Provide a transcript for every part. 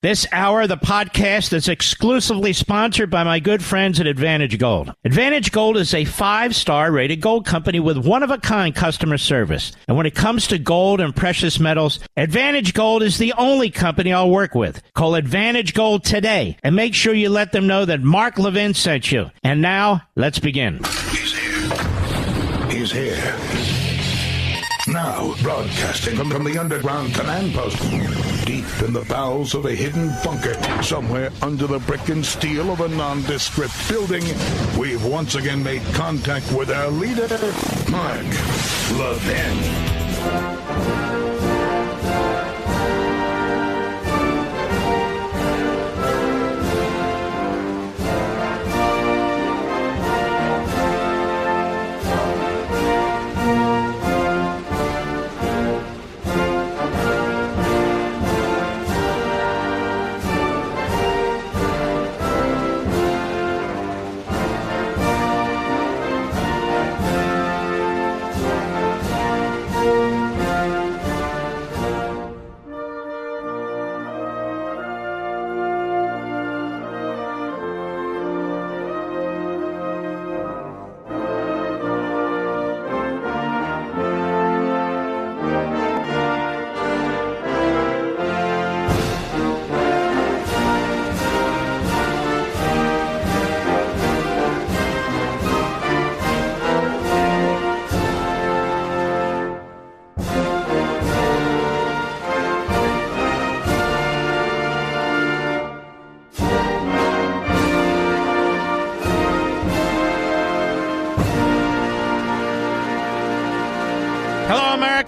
This hour of the podcast is exclusively sponsored by my good friends at Advantage Gold. Advantage Gold is a 5-star rated gold company with one-of-a-kind customer service. And when it comes to gold and precious metals, Advantage Gold is the only company I'll work with. Call Advantage Gold today and make sure you let them know that Mark Levin sent you. And now, let's begin. He's here. He's here. Now, broadcasting from the underground command post, deep in the bowels of a hidden bunker, somewhere under the brick and steel of a nondescript building, we've once again made contact with our leader, Mark Levin.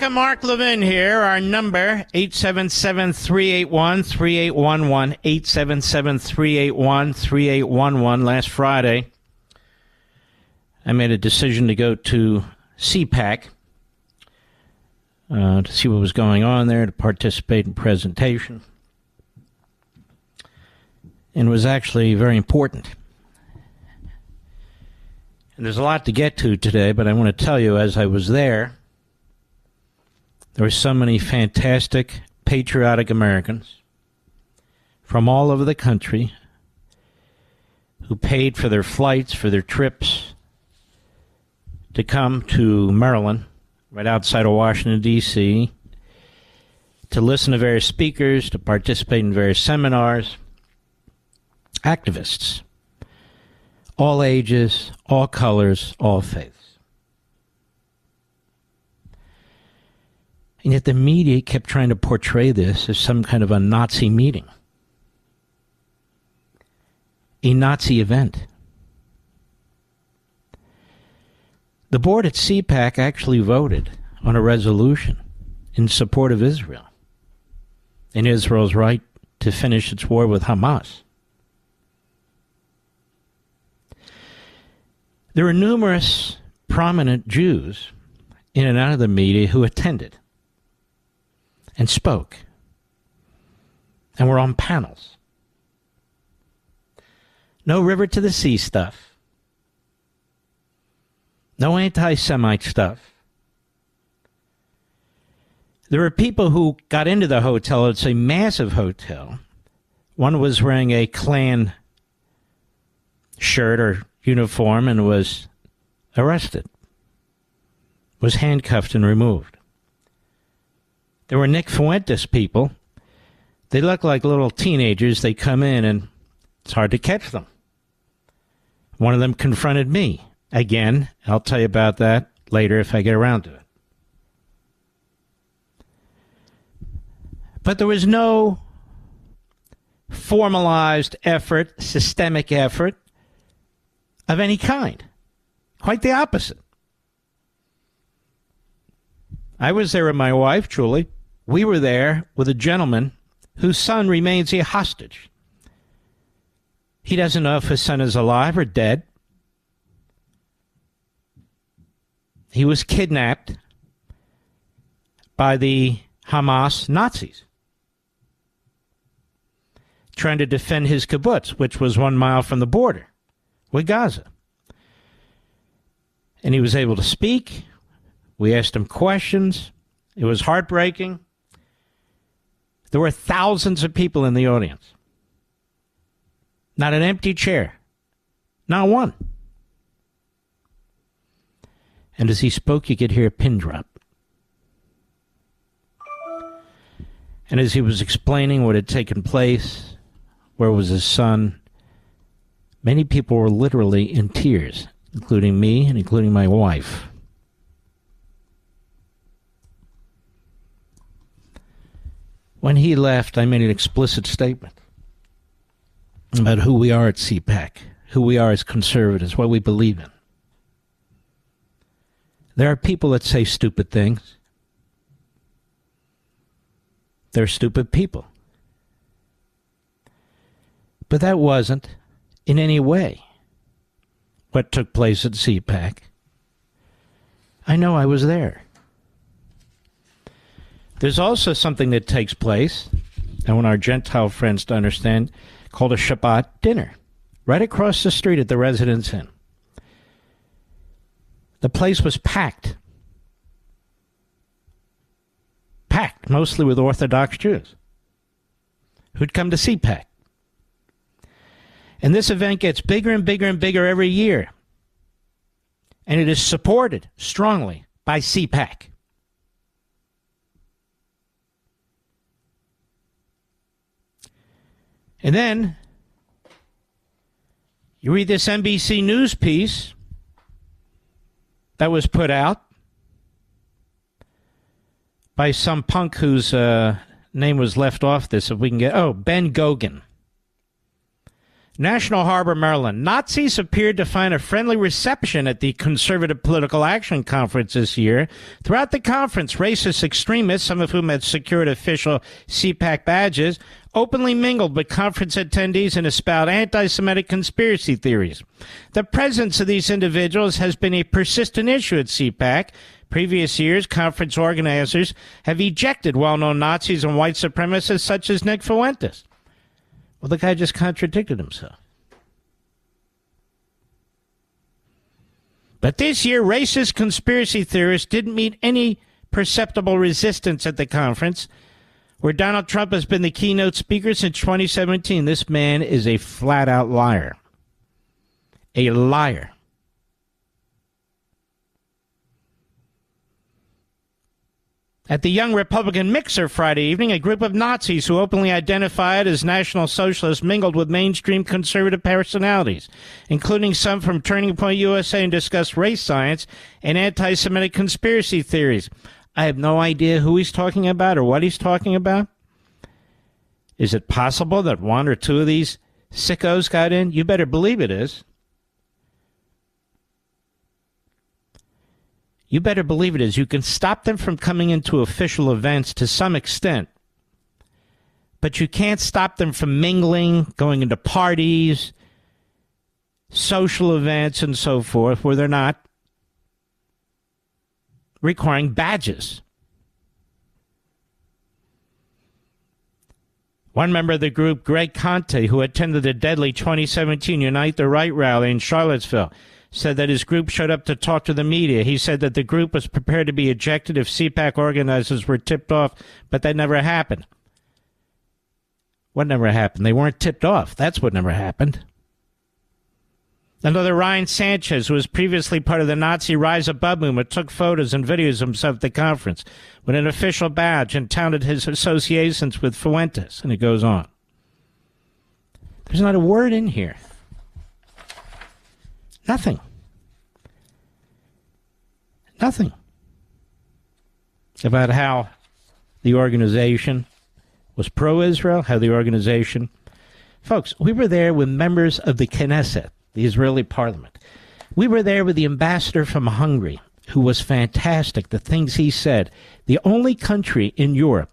Mark Levin here. Our number, 877-381-3811, 877-381-3811. Last Friday, I made a decision to go to CPAC to see what was going on there, to participate in presentation. And it was actually very important. And there's a lot to get to today, but I want to tell you, as I was there were so many fantastic, patriotic Americans from all over the country who paid for their flights, for their trips to come to Maryland, right outside of Washington, D.C., to listen to various speakers, to participate in various seminars, activists, all ages, all colors, all faiths. And yet the media kept trying to portray this as some kind of a Nazi meeting, a Nazi event. The board at CPAC actually voted on a resolution in support of Israel and Israel's right to finish its war with Hamas. There were numerous prominent Jews in and out of the media who attended and spoke, and were on panels. No river to the sea stuff. No anti-Semite stuff. There were people who got into the hotel. It's a massive hotel. One was wearing a Klan shirt or uniform and was arrested, was handcuffed and removed. There were Nick Fuentes people. They look like little teenagers. They come in, and it's hard to catch them. One of them confronted me. Again, I'll tell you about that later if I get around to it. But there was no formalized effort, systemic effort of any kind. Quite the opposite. I was there with my wife, Julie. We were there with a gentleman whose son remains a hostage. He doesn't know if his son is alive or dead. He was kidnapped by the Hamas Nazis, trying to defend his kibbutz, which was 1 mile from the border with Gaza. And he was able to speak. We asked him questions. It was heartbreaking. There were thousands of people in the audience. Not an empty chair. Not one. And as he spoke, you could hear a pin drop. And as he was explaining what had taken place, where was his son, many people were literally in tears, including me and including my wife. When he left, I made an explicit statement about who we are at CPAC, who we are as conservatives, what we believe in. There are people that say stupid things. They're stupid people. But that wasn't in any way what took place at CPAC. I know I was there. There's also something that takes place, I want our Gentile friends to understand, called a Shabbat dinner, right across the street at the Residence Inn. The place was packed. Packed, mostly with Orthodox Jews who'd come to CPAC. And this event gets bigger and bigger and bigger every year. And it is supported strongly by CPAC. And then you read this NBC News piece that was put out by some punk whose name was left off this, if we can get, Ben Gogan. National Harbor, Maryland. Nazis appeared to find a friendly reception at the Conservative Political Action Conference this year. Throughout the conference, racist extremists, some of whom had secured official CPAC badges, openly mingled with conference attendees and espoused anti-Semitic conspiracy theories. The presence of these individuals has been a persistent issue at CPAC. Previous years, conference organizers have ejected well-known Nazis and white supremacists such as Nick Fuentes. Well, the guy just contradicted himself. But this year, racist conspiracy theorists didn't meet any perceptible resistance at the conference, where Donald Trump has been the keynote speaker since 2017. This man is a flat-out liar. A liar. At the Young Republican Mixer Friday evening, a group of Nazis who openly identified as National Socialists mingled with mainstream conservative personalities, including some from Turning Point USA, and discussed race science and anti-Semitic conspiracy theories. I have no idea who he's talking about or what he's talking about. Is it possible that one or two of these sickos got in? You better believe it is. You better believe it is. You can stop them from coming into official events to some extent, but you can't stop them from mingling, going into parties, social events, and so forth, where they're not requiring badges. One member of the group, Greg Conte, who attended the deadly 2017 Unite the Right rally in Charlottesville, said that his group showed up to talk to the media. He said that the group was prepared to be ejected if CPAC organizers were tipped off, but that never happened. What never happened? They weren't tipped off. That's what never happened. Another, Ryan Sanchez, who was previously part of the Nazi Rise Above movement, took photos and videos of himself at the conference with an official badge and touted his associations with Fuentes, and it goes on. There's not a word in here. Nothing. Nothing about how the organization was pro-Israel, how the organization... Folks, we were there with members of the Knesset, the Israeli parliament. We were there with the ambassador from Hungary, who was fantastic, the things he said. The only country in Europe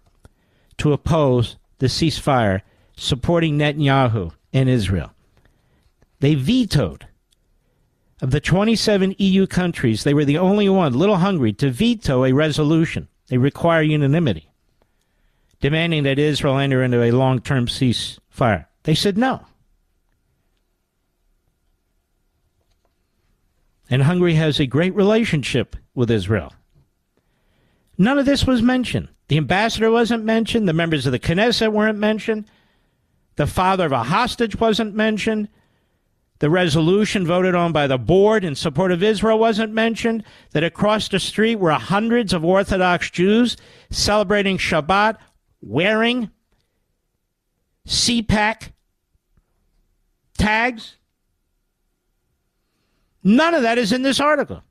to oppose the ceasefire supporting Netanyahu and Israel. They vetoed. Of the 27 EU countries, they were the only one, little Hungary, to veto a resolution. They require unanimity, demanding that Israel enter into a long-term ceasefire. They said no. And Hungary has a great relationship with Israel. None of this was mentioned. The ambassador wasn't mentioned. The members of the Knesset weren't mentioned. The father of a hostage wasn't mentioned. The resolution voted on by the board in support of Israel wasn't mentioned. That across the street were hundreds of Orthodox Jews celebrating Shabbat, wearing CPAC tags. None of that is in this article.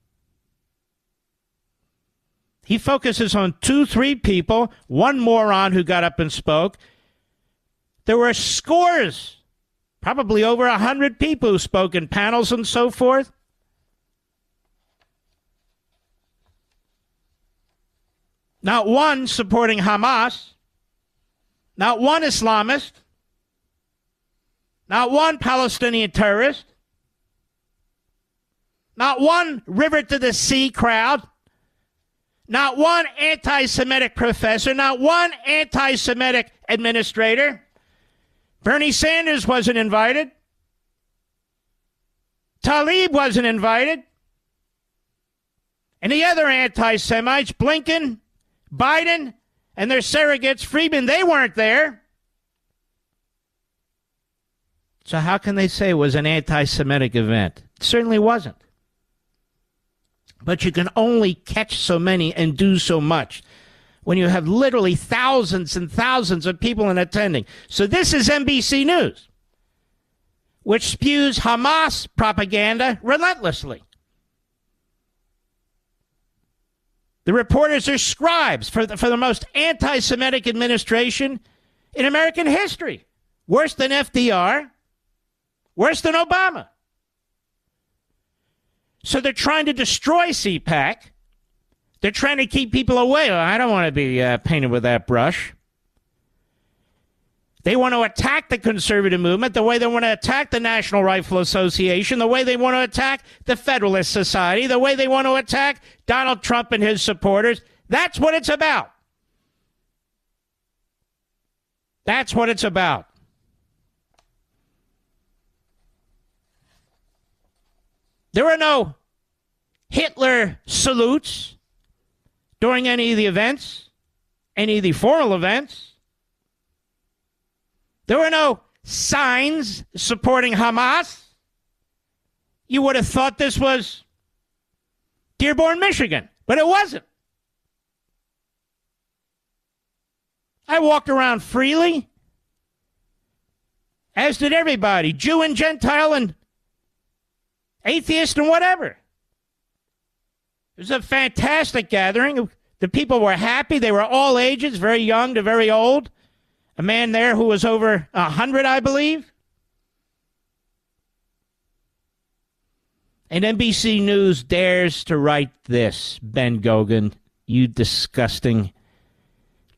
He focuses on 2-3 people, one moron who got up and spoke. There were scores, probably over 100 people who spoke in panels and so forth. Not one supporting Hamas, not one Islamist, not one Palestinian terrorist, not one river to the sea crowd, not one anti-Semitic professor, not one anti-Semitic administrator. Bernie Sanders wasn't invited. Tlaib wasn't invited. And the other anti-Semites, Blinken, Biden, and their surrogates, Friedman, they weren't there. So how can they say it was an anti-Semitic event? It certainly wasn't. But you can only catch so many and do so much when you have literally thousands and thousands of people in attending. So this is NBC News, which spews Hamas propaganda relentlessly. The reporters are scribes for the most anti-Semitic administration in American history. Worse than FDR, worse than Obama. So they're trying to destroy CPAC. They're trying to keep people away. Oh, I don't want to be painted with that brush. They want to attack the conservative movement the way they want to attack the National Rifle Association, the way they want to attack the Federalist Society, the way they want to attack Donald Trump and his supporters. That's what it's about. That's what it's about. There were no Hitler salutes during any of the events, any of the formal events. There were no signs supporting Hamas. You would have thought this was Dearborn, Michigan, but it wasn't. I walked around freely, as did everybody, Jew and Gentile and atheist and whatever. It was a fantastic gathering. The people were happy. They were all ages, very young to very old. A man there who was over 100, I believe. And NBC News dares to write this, Ben Gogan, you disgusting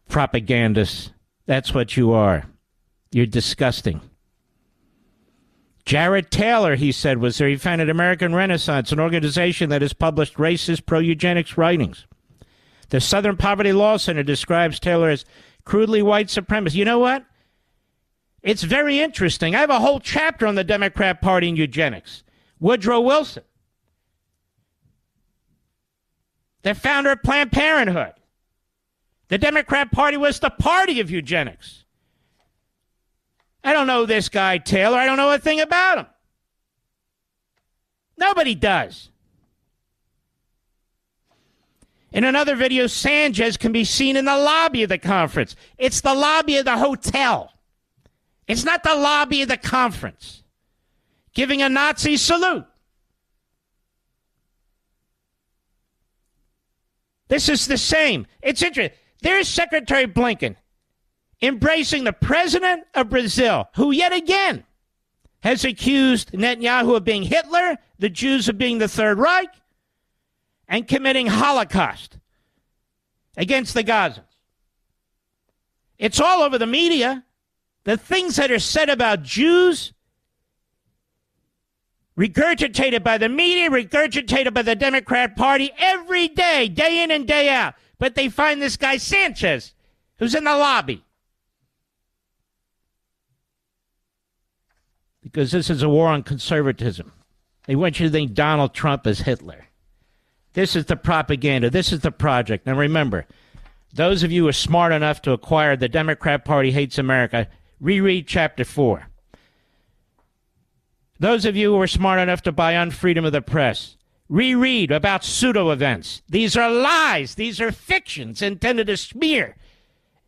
propagandist. That's what you are. You're disgusting. Jared Taylor, he said, was there. He founded American Renaissance, an organization that has published racist pro-eugenics writings. The Southern Poverty Law Center describes Taylor as crudely white supremacist. You know what? It's very interesting. I have a whole chapter on the Democrat Party and eugenics. Woodrow Wilson, the founder of Planned Parenthood. The Democrat Party was the party of eugenics. I don't know this guy, Taylor. I don't know a thing about him. Nobody does. In another video, Sanchez can be seen in the lobby of the conference. It's the lobby of the hotel. It's not the lobby of the conference. Giving a Nazi salute. This is the same. It's interesting. There's Secretary Blinken embracing the president of Brazil, who yet again has accused Netanyahu of being Hitler, the Jews of being the Third Reich, and committing Holocaust against the Gazans. It's all over the media. The things that are said about Jews, regurgitated by the media, regurgitated by the Democrat Party every day, day in and day out. But they find this guy Sanchez, who's in the lobby. Because this is a war on conservatism. They want you to think Donald Trump is Hitler. This is the propaganda. This is the project. Now remember, Those of you who are smart enough to acquire The Democrat Party Hates America, reread Chapter 4. Those of you who are smart enough to buy Unfreedom of the Press, reread about pseudo-events. These are lies. These are fictions intended to smear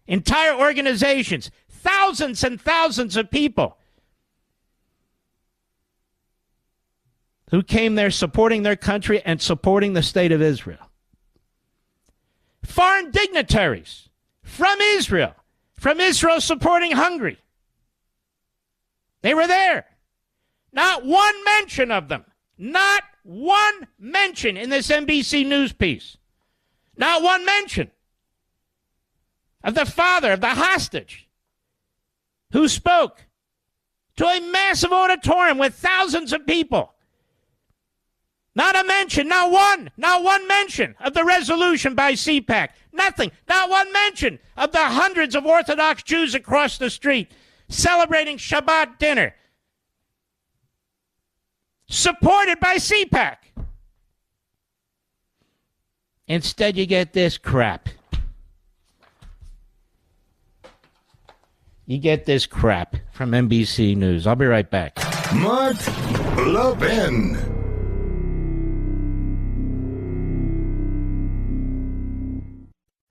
entire organizations, thousands and thousands of people who came there supporting their country and supporting the state of Israel. Foreign dignitaries from Israel supporting Hungary. They were there. Not one mention of them. Not one mention in this NBC News piece. Not one mention of the father of the hostage who spoke to a massive auditorium with thousands of people. Not a mention, not one mention of the resolution by CPAC. Nothing, not one mention of the hundreds of Orthodox Jews across the street celebrating Shabbat dinner, supported by CPAC. Instead, you get this crap. You get this crap from NBC News. I'll be right back. Mark Levin.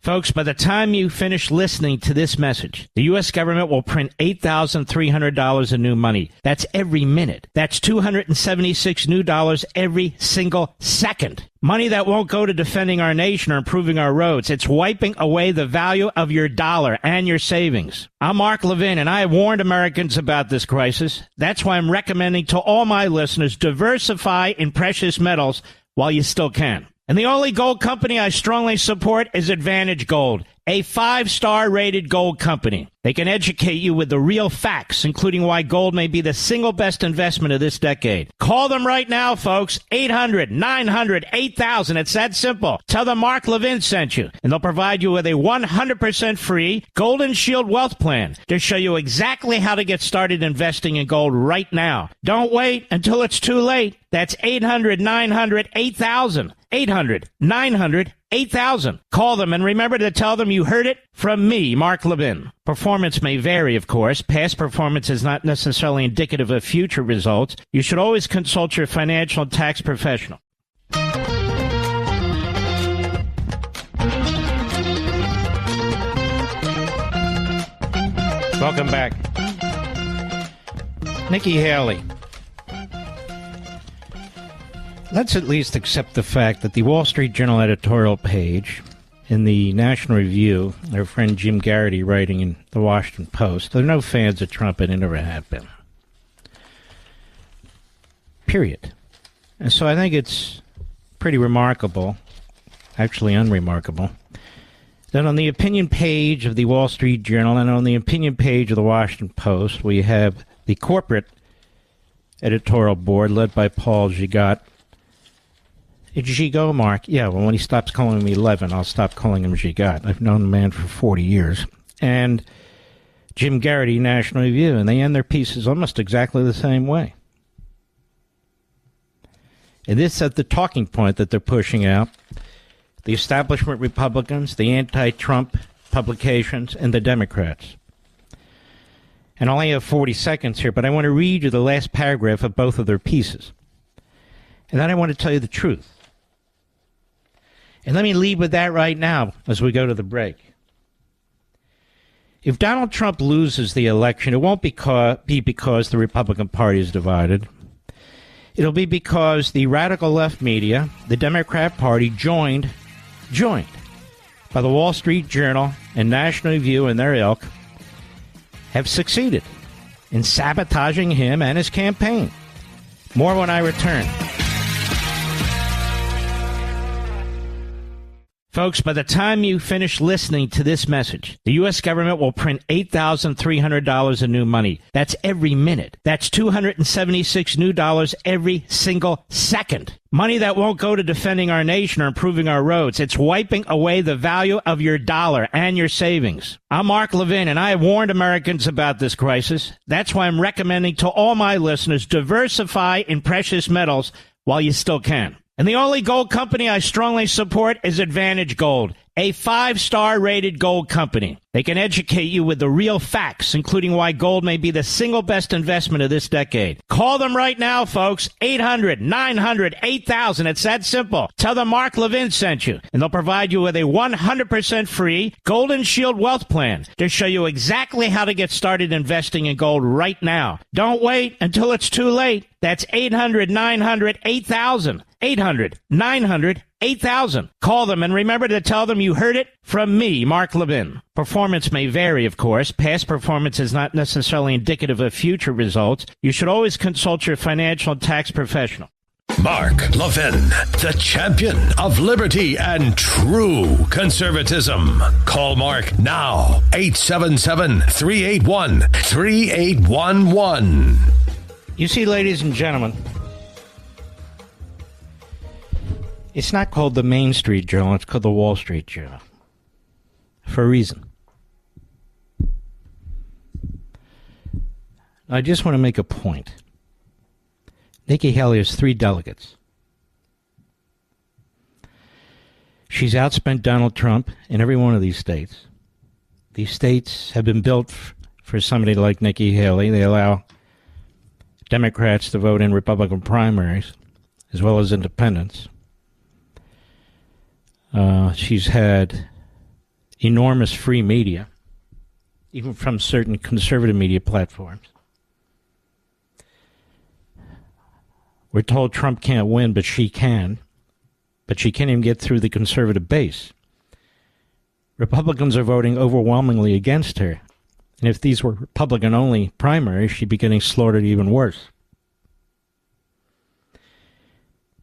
Folks, by the time you finish listening to this message, the U.S. government will print $8,300 in new money. That's every minute. That's $276 new dollars every single second. Money that won't go to defending our nation or improving our roads. It's wiping away the value of your dollar and your savings. I'm Mark Levin, and I have warned Americans about this crisis. That's why I'm recommending to all my listeners, diversify in precious metals while you still can. And the only gold company I strongly support is Advantage Gold, a 5-star rated gold company. They can educate you with the real facts, including why gold may be the single best investment of this decade. Call them right now, folks. 800-900-8000. It's that simple. Tell them Mark Levin sent you, and they'll provide you with a 100% free Golden Shield Wealth Plan to show you exactly how to get started investing in gold right now. Don't wait until it's too late. That's 800-900-8000. 800-900-8000. Call them and remember to tell them you heard it from me, Mark Levin. Performance may vary, of course. Past performance is not necessarily indicative of future results. You should always consult your financial and tax professional. Welcome back. Nikki Haley. Let's at least accept the fact that the Wall Street Journal editorial page in the National Review, their friend Jim Garrity writing in the Washington Post, they're no fans of Trump and they never have been. Period. And so I think it's pretty remarkable, actually unremarkable, that on the opinion page of the Wall Street Journal and on the opinion page of the Washington Post, we have the corporate editorial board led by Paul Gigot. It's Gigot, Mark. Yeah, well, when he stops calling me Levin, I'll stop calling him Gigot. I've known the man for 40 years. And Jim Garrity, National Review, and they end their pieces almost exactly the same way. And this is the talking point that they're pushing out. The establishment Republicans, the anti-Trump publications, and the Democrats. And I only have 40 seconds here, but I want to read you the last paragraph of both of their pieces. And then I want to tell you the truth. And let me lead with that right now as we go to the break. If Donald Trump loses the election, it won't be because the Republican Party is divided. It'll be because the radical left media, the Democrat Party, joined by the Wall Street Journal and National Review and their ilk, have succeeded in sabotaging him and his campaign. More when I return. Folks, by the time you finish listening to this message, the U.S. government will print $8,300 in new money. That's every minute. That's $276 new dollars every single second. Money that won't go to defending our nation or improving our roads. It's wiping away the value of your dollar and your savings. I'm Mark Levin, and I have warned Americans about this crisis. That's why I'm recommending to all my listeners, diversify in precious metals while you still can. And the only gold company I strongly support is Advantage Gold, a 5-star rated gold company. They can educate you with the real facts, including why gold may be the single best investment of this decade. Call them right now, folks. 800-900-8000. It's that simple. Tell them Mark Levin sent you, and they'll provide you with a 100% free Golden Shield Wealth Plan to show you exactly how to get started investing in gold right now. Don't wait until it's too late. That's 800-900-8000. 800-900-8000. Call them and remember to tell them you heard it from me, Mark Levin. Performance may vary, of course. Past performance is not necessarily indicative of future results. You should always consult your financial and tax professional. Mark Levin, the champion of liberty and true conservatism. Call Mark now. 877-381-3811. You see, ladies and gentlemen, it's not called the Main Street Journal, it's called the Wall Street Journal. For a reason. I just want to make a point. Nikki Haley has 3 delegates. She's outspent Donald Trump in every one of these states. These states have been built for somebody like Nikki Haley. They allow Democrats to vote in Republican primaries, as well as independents. She's had enormous free media, even from certain conservative media platforms. We're told Trump can't win, but she can. But she can't even get through the conservative base. Republicans are voting overwhelmingly against her. And if these were Republican-only primaries, she'd be getting slaughtered even worse.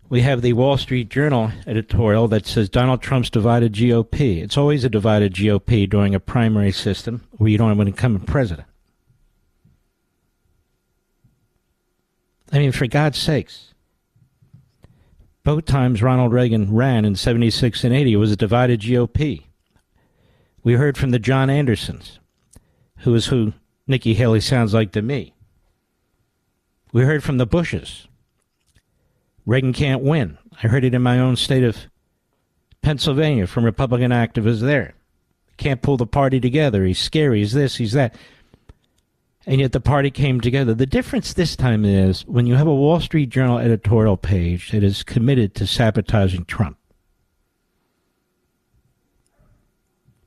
We have the Wall Street Journal editorial that says Donald Trump's divided GOP. It's always a divided GOP during a primary system where you don't have an incumbent president. I mean, for God's sakes. Both times Ronald Reagan ran in 76 and 80, it was a divided GOP. We heard from the John Andersons, who is who Nikki Haley sounds like to me. We heard from the Bushes. Reagan can't win. I heard it in my own state of Pennsylvania from Republican activists there. Can't pull the party together. He's scary. He's this, he's that. And yet the party came together. The difference this time is when you have a Wall Street Journal editorial page that is committed to sabotaging Trump,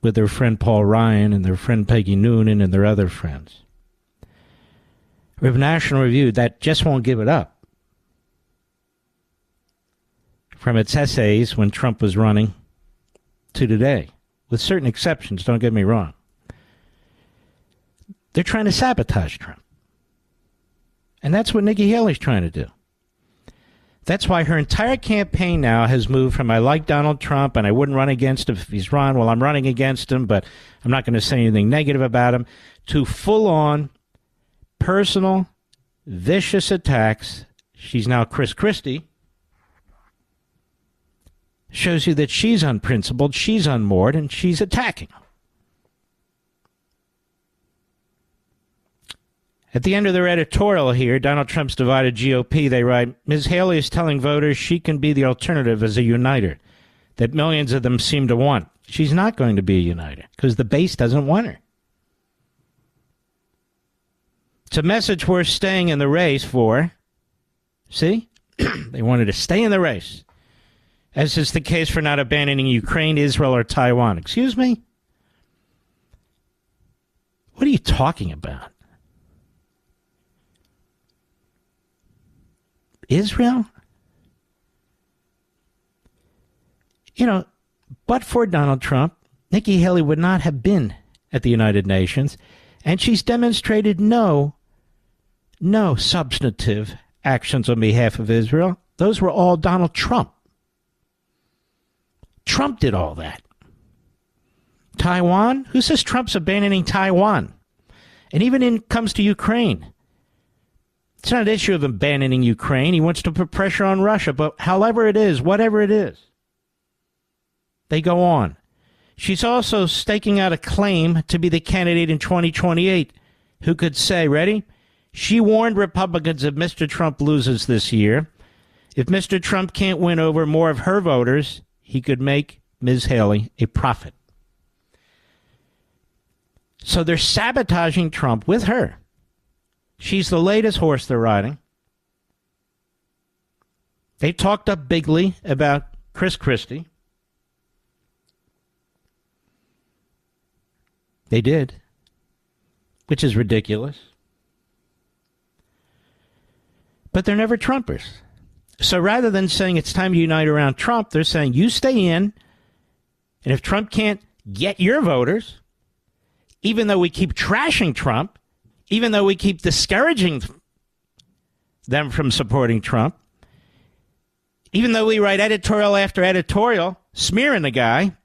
with their friend Paul Ryan and their friend Peggy Noonan and their other friends. We have National Review that just won't give it up. From its essays when Trump was running to today, with certain exceptions, don't get me wrong. They're trying to sabotage Trump. And that's what Nikki Haley's trying to do. That's why her entire campaign now has moved from I like Donald Trump and I wouldn't run against him if he's run. Well, I'm running against him, but I'm not going to say anything negative about him, to full-on personal, vicious attacks. She's now Chris Christie. Shows you that she's unprincipled, she's unmoored, and she's attacking. At the end of their editorial here, Donald Trump's divided GOP, they write, Ms. Haley is telling voters she can be the alternative as a uniter that millions of them seem to want. She's not going to be a uniter because the base doesn't want her. It's a message worth staying in the race for. See? They wanted to stay in the race, as is the case for not abandoning Ukraine, Israel, or Taiwan. Excuse me? What are you talking about? Israel? You know, but for Donald Trump, Nikki Haley would not have been at the United Nations, and she's demonstrated no substantive actions on behalf of Israel. Those were all Donald Trump. Trump did all that. Taiwan? Who says Trump's abandoning Taiwan? And even when it comes to Ukraine, it's not an issue of abandoning Ukraine. He wants to put pressure on Russia. But however it is, whatever it is, they go on. She's also staking out a claim to be the candidate in 2028 who could say, ready? She warned Republicans if Mr. Trump loses this year, If Mr. Trump can't win over more of her voters, he could make Ms. Haley a prophet. So they're sabotaging Trump with her. She's the latest horse they're riding. They talked up bigly about Chris Christie. They did, which is ridiculous. But they're never Trumpers. So rather than saying it's time to unite around Trump, they're saying you stay in, and if Trump can't get your voters, even though we keep trashing Trump, even though we keep discouraging them from supporting Trump, even though we write editorial after editorial smearing the guy,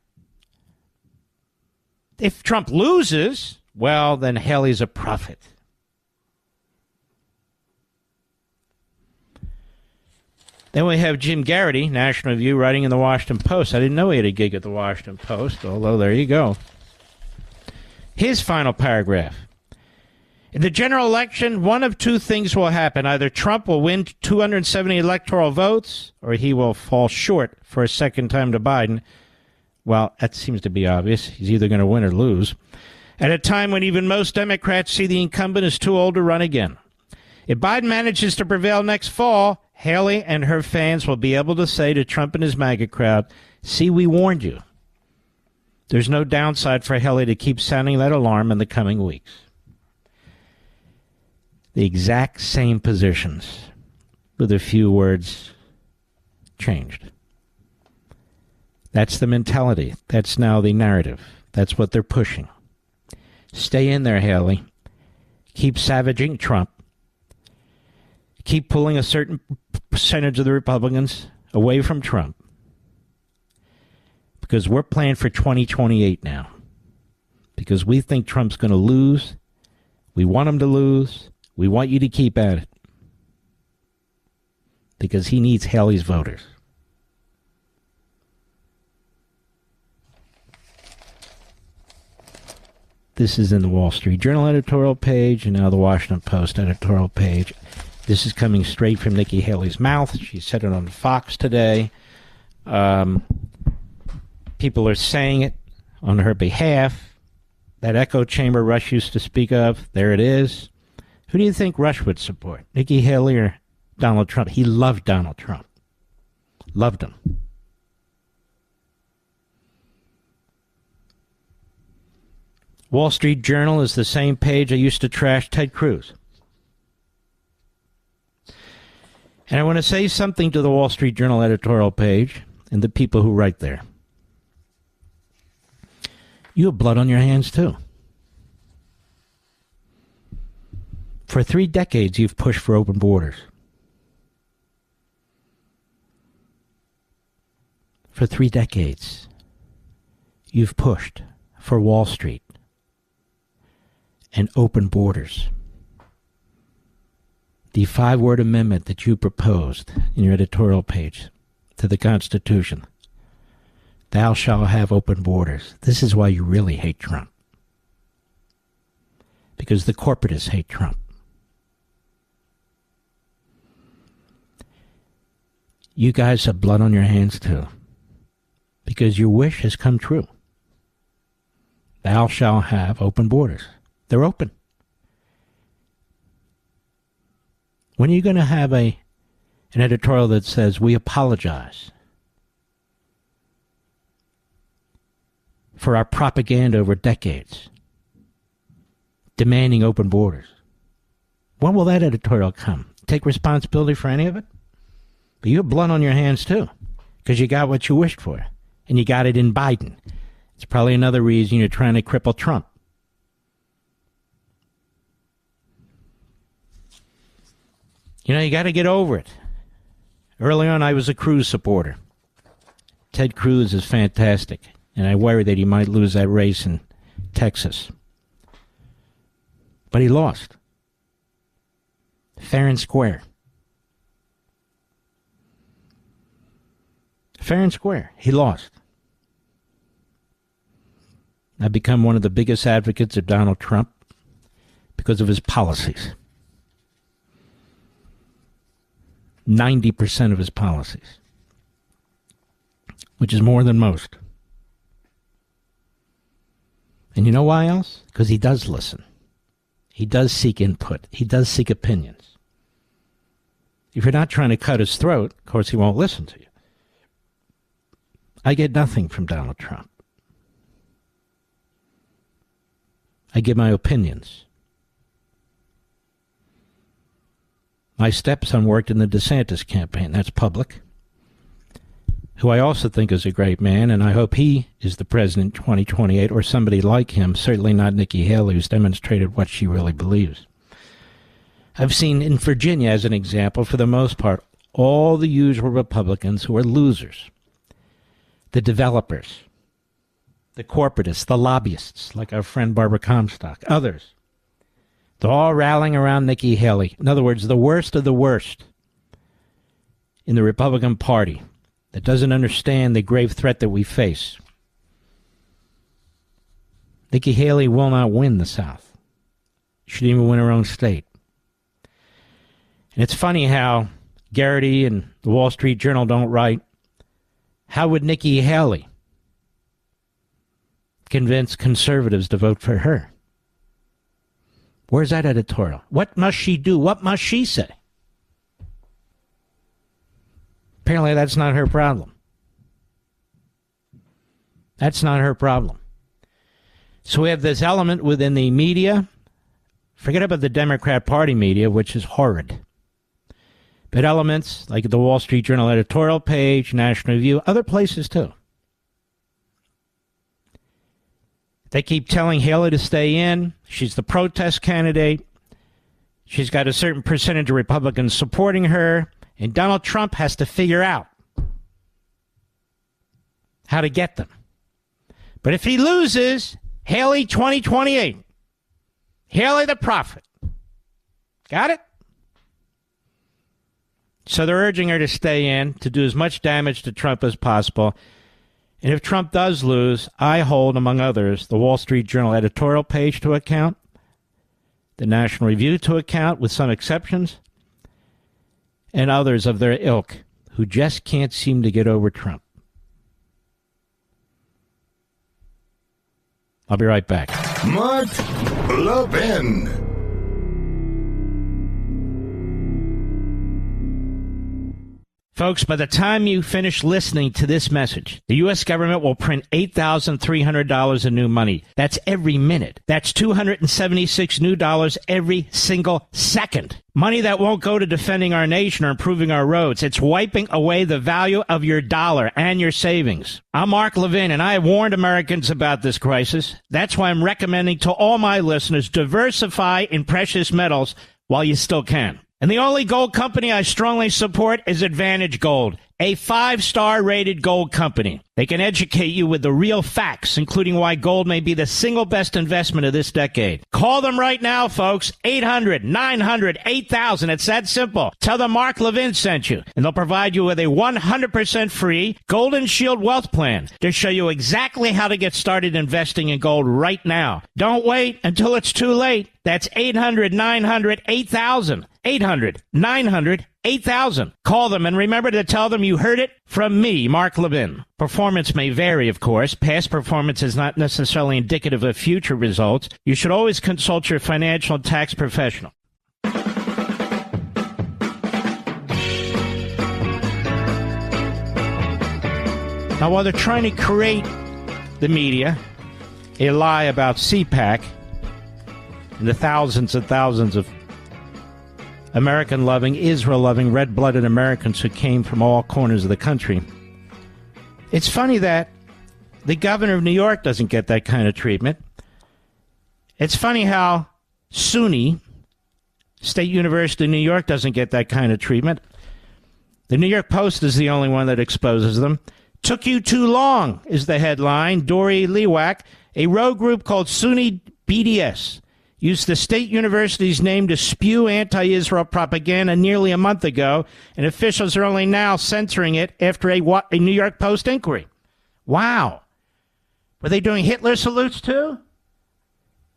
if Trump loses, well, then Haley's a prophet. Then we have Jim Garrity, National Review, writing in the Washington Post. I didn't know he had a gig at the Washington Post, although there you go. His final paragraph. In the general election, one of two things will happen. Either Trump will win 270 electoral votes, or he will fall short for a second time to Biden. Well, that seems to be obvious. He's either going to win or lose. At a time when even most Democrats see the incumbent is too old to run again. If Biden manages to prevail next fall, Haley and her fans will be able to say to Trump and his MAGA crowd, see, we warned you. There's no downside for Haley to keep sounding that alarm in the coming weeks. The exact same positions, with a few words changed. That's the mentality. That's now the narrative. That's what they're pushing. Stay in there, Haley. Keep savaging Trump. Keep pulling a certain percentage of the Republicans away from Trump. Because we're playing for 2028 now. Because we think Trump's going to lose. We want him to lose. We want you to keep at it. Because he needs Haley's voters. This is in the Wall Street Journal editorial page and now the Washington Post editorial page. This is coming straight from Nikki Haley's mouth. She said it on Fox today. People are saying it on her behalf. That echo chamber Rush used to speak of, there it is. Who do you think Rush would support? Nikki Haley or Donald Trump? He loved Donald Trump. Loved him. Wall Street Journal is the same page I used to trash Ted Cruz. And I want to say something to the Wall Street Journal editorial page and the people who write there. You have blood on your hands, too. For 3 decades, you've pushed for open borders. For 3 decades, you've pushed for Wall Street and open borders. The 5-word amendment that you proposed in your editorial page to the Constitution, thou shalt have open borders. This is why you really hate Trump. Because the corporatists hate Trump. You guys have blood on your hands too. Because your wish has come true. Thou shalt have open borders. They're open. When are you going to have an editorial that says, we apologize for our propaganda over decades, demanding open borders? When will that editorial come? Take responsibility for any of it? But you have blood on your hands, too, because you got what you wished for, and you got it in Biden. It's probably another reason you're trying to cripple Trump. You know, you got to get over it. Early on, I was a Cruz supporter. Ted Cruz is fantastic, and I worry that he might lose that race in Texas. But he lost. Fair and square. Fair and square. He lost. I've become one of the biggest advocates of Donald Trump because of his policies. 90% of his policies, which is more than most. And you know why else? Because he does listen. He does seek input. He does seek opinions. If you're not trying to cut his throat, of course he won't listen to you. I get nothing from Donald Trump. I give my opinions. My stepson worked in the DeSantis campaign. That's public. Who I also think is a great man, and I hope he is the president in 2028 or somebody like him, certainly not Nikki Haley, who's demonstrated what she really believes. I've seen in Virginia, as an example, for the most part, all the usual Republicans who are losers. The developers, the corporatists, the lobbyists, like our friend Barbara Comstock, others. They're all rallying around Nikki Haley. In other words, the worst of the worst in the Republican Party that doesn't understand the grave threat that we face. Nikki Haley will not win the South. She didn't even win her own state. And it's funny how Garrity and the Wall Street Journal don't write, how would Nikki Haley convince conservatives to vote for her? Where's that editorial? What must she do? What must she say? Apparently that's not her problem. That's not her problem. So we have this element within the media. Forget about the Democrat Party media, which is horrid. But elements like the Wall Street Journal editorial page, National Review, other places too. They keep telling Haley to stay in. She's the protest candidate. She's got a certain percentage of Republicans supporting her. And Donald Trump has to figure out how to get them. But if he loses, Haley 2028. Haley the prophet. Got it? So they're urging her to stay in, to do as much damage to Trump as possible. And if Trump does lose, I hold, among others, the Wall Street Journal editorial page to account, the National Review to account, with some exceptions, and others of their ilk who just can't seem to get over Trump. I'll be right back. Mark Levin. Folks, by the time you finish listening to this message, the U.S. government will print $8,300 in new money. That's every minute. That's $276 new dollars every single second. Money that won't go to defending our nation or improving our roads. It's wiping away the value of your dollar and your savings. I'm Mark Levin, and I have warned Americans about this crisis. That's why I'm recommending to all my listeners, diversify in precious metals while you still can. And the only gold company I strongly support is Advantage Gold, a 5-star rated gold company. They can educate you with the real facts, including why gold may be the single best investment of this decade. Call them right now, folks. 800-900-8000. It's that simple. Tell them Mark Levin sent you, and they'll provide you with a 100% free Golden Shield Wealth Plan to show you exactly how to get started investing in gold right now. Don't wait until it's too late. That's 800-900-8000. 800-900-8000. Call them and remember to tell them you heard it from me, Mark Levin. Performance may vary, of course. Past performance is not necessarily indicative of future results. You should always consult your financial and tax professional. Now, while they're trying to create the media a lie about CPAC and the thousands and thousands of American-loving, Israel-loving, red-blooded Americans who came from all corners of the country, it's funny that the governor of New York doesn't get that kind of treatment. It's funny how SUNY, State University of New York, doesn't get that kind of treatment. The New York Post is the only one that exposes them. Took you too long is the headline. Dory Lewak, a rogue group called SUNY BDS, used the state university's name to spew anti-Israel propaganda nearly a month ago, and officials are only now censoring it after a New York Post inquiry. Wow. Were they doing Hitler salutes too?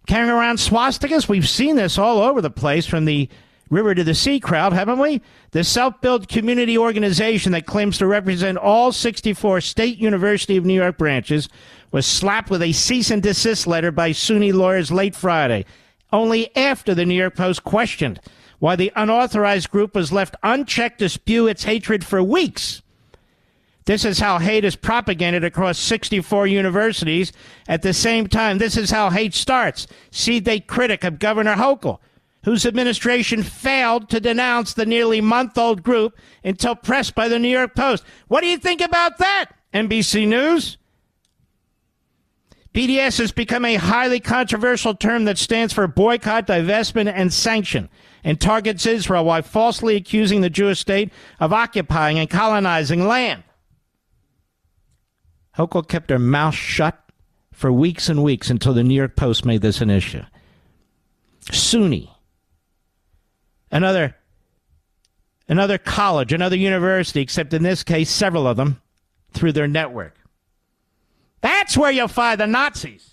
Carrying around swastikas? We've seen this all over the place, from the River to the Sea crowd, haven't we? The self-built community organization that claims to represent all 64 State University of New York branches was slapped with a cease and desist letter by SUNY lawyers late Friday, only after the New York Post questioned why the unauthorized group was left unchecked to spew its hatred for weeks. This is how hate is propagated across 64 universities. At the same time, this is how hate starts. See the critic of Governor Hochul, whose administration failed to denounce the nearly month-old group until pressed by the New York Post. What do you think about that, NBC News? BDS has become a highly controversial term that stands for boycott, divestment, and sanction, and targets Israel while falsely accusing the Jewish state of occupying and colonizing land. Hochul kept her mouth shut for weeks and weeks until the New York Post made this an issue. SUNY, another college, another university, except in this case, several of them, through their network. That's where you'll find the Nazis.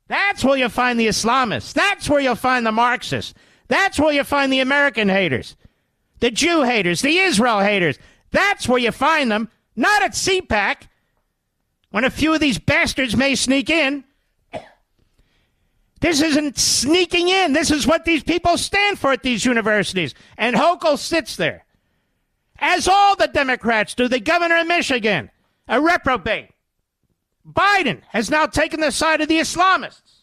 That's where you'll find the Islamists. That's where you'll find the Marxists. That's where you'll find the American haters, the Jew haters, the Israel haters. That's where you find them, not at CPAC, when a few of these bastards may sneak in. This isn't sneaking in. This is what these people stand for at these universities. And Hochul sits there, as all the Democrats do. The governor of Michigan, a reprobate. Biden has now taken the side of the Islamists.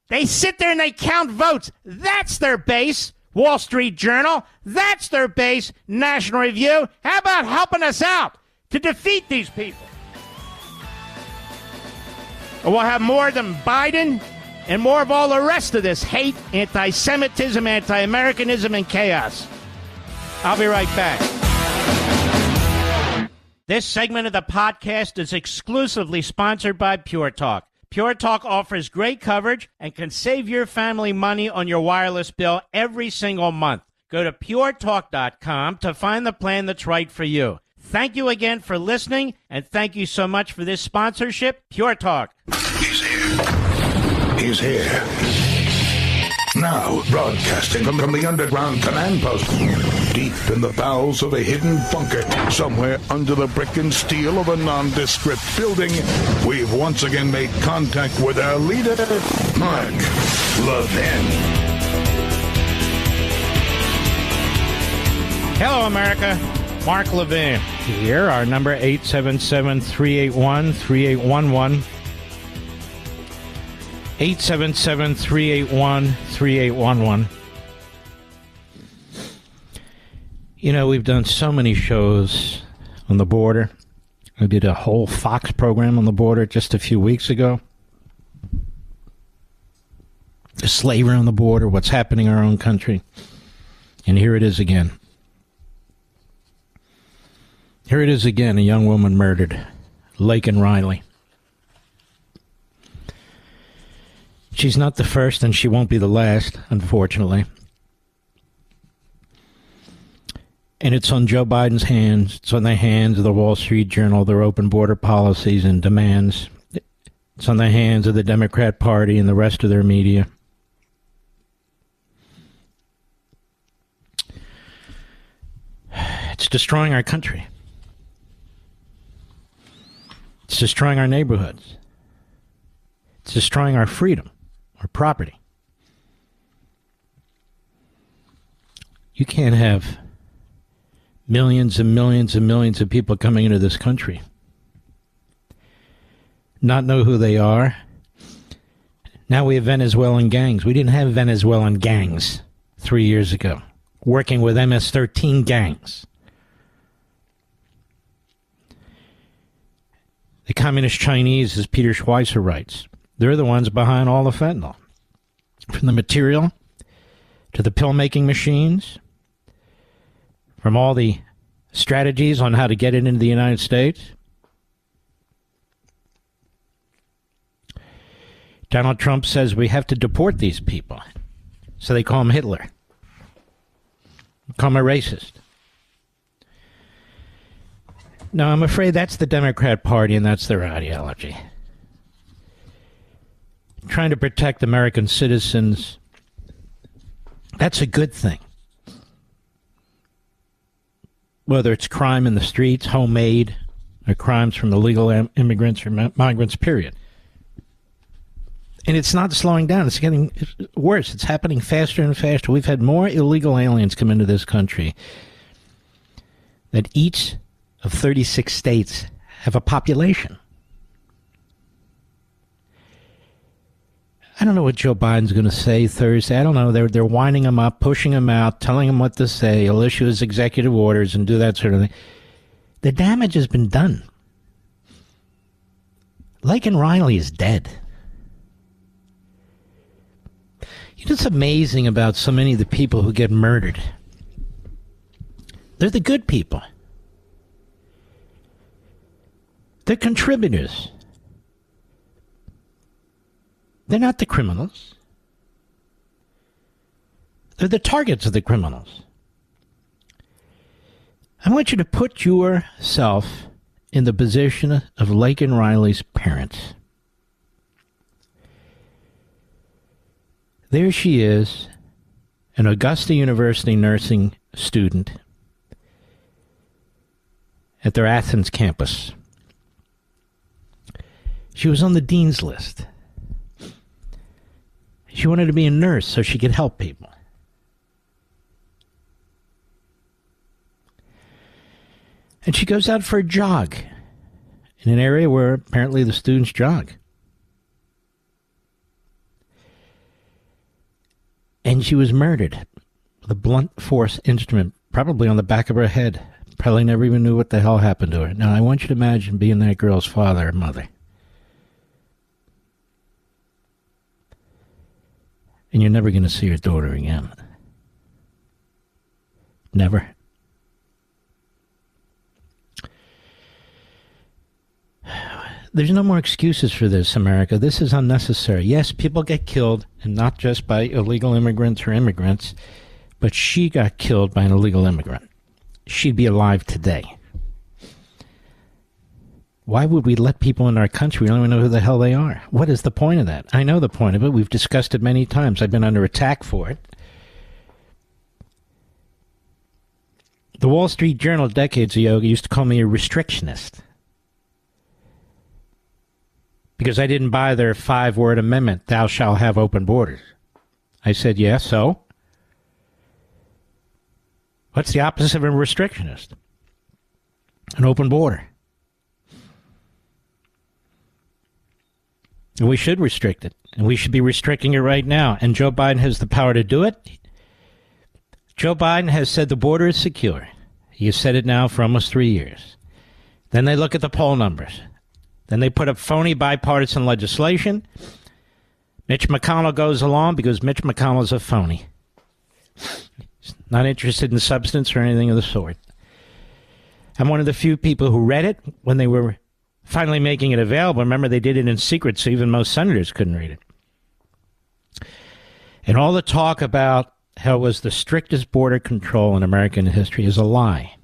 They sit there and they count votes. That's their base, Wall Street Journal. That's their base, National Review. How about helping us out to defeat these people? Or we'll have more than Biden and more of all the rest of this hate, anti-Semitism, anti-Americanism, and chaos. I'll be right back. This segment of the podcast is exclusively sponsored by Pure Talk. Pure Talk offers great coverage and can save your family money on your wireless bill every single month. Go to puretalk.com to find the plan that's right for you. Thank you again for listening, and thank you so much for this sponsorship, Pure Talk. He's here. He's here. Now, broadcasting from the underground command post, deep in the bowels of a hidden bunker, somewhere under the brick and steel of a nondescript building, we've once again made contact with our leader, Mark Levin. Hello, America. Mark Levin here. Our number 877-381-3811. 877-381-3811. You know, we've done so many shows on the border. I did a whole Fox program on the border just a few weeks ago. The slavery on the border, what's happening in our own country. And here it is again. Here it is again, a young woman murdered. Lake and Riley. She's not the first, and she won't be the last, unfortunately. And it's on Joe Biden's hands. It's on the hands of the Wall Street Journal, their open border policies and demands. It's on the hands of the Democrat Party and the rest of their media. It's destroying our country. It's destroying our neighborhoods. It's destroying our freedom. Or property. You can't have millions and millions and millions of people coming into this country, not know who they are. Now we have Venezuelan gangs. We didn't have Venezuelan gangs 3 years ago, working with MS-13 gangs. The communist Chinese, as Peter Schweizer writes, they're the ones behind all the fentanyl. From the material to the pill-making machines, from all the strategies on how to get it into the United States. Donald Trump says we have to deport these people. So they call him Hitler. Call him a racist. No, I'm afraid that's the Democrat Party and that's their ideology. Trying to protect American citizens That's a good thing. Whether it's crime in the streets, homemade, or crimes from illegal immigrants or migrants, period. And it's not slowing down. It's getting worse. It's happening faster and faster. We've had more illegal aliens come into this country than each of 36 states have a population. I don't know what Joe Biden's going to say Thursday. I don't know. They're winding him up, pushing him out, telling him what to say. He'll issue his executive orders and do that sort of thing. The damage has been done. Laken Riley is dead. You know what's amazing about so many of the people who get murdered? They're the good people. They're contributors. They're not the criminals. They're the targets of the criminals. I want you to put yourself in the position of Laken Riley's parents. There she is, an Augusta University nursing student at their Athens campus. She was on the dean's list. She wanted to be a nurse so she could help people. And she goes out for a jog in an area where apparently the students jog. And she was murdered with a blunt force instrument, probably on the back of her head. Probably never even knew what the hell happened to her. Now, I want you to imagine being that girl's father or mother. And you're never going to see your daughter again. Never. There's no more excuses for this, America. This is unnecessary. Yes, people get killed, and not just by illegal immigrants or immigrants, but she got killed by an illegal immigrant. She'd be alive today. Why would we let people in our country? We don't even know who the hell they are. What is the point of that? I know the point of it. We've discussed it many times. I've been under attack for it. The Wall Street Journal decades ago used to call me a restrictionist because I didn't buy their 5-word amendment, thou shalt have open borders. I said, yeah, so? What's the opposite of a restrictionist? An open border. And we should restrict it. And we should be restricting it right now. And Joe Biden has the power to do it. Joe Biden has said the border is secure. He has said it now for almost 3 years. Then they look at the poll numbers. Then they put up phony bipartisan legislation. Mitch McConnell goes along because Mitch McConnell's a phony. He's not interested in substance or anything of the sort. I'm one of the few people who read it when they were finally making it available. Remember, they did it in secret, so even most senators couldn't read it. And all the talk about how it was the strictest border control in American history is a lie.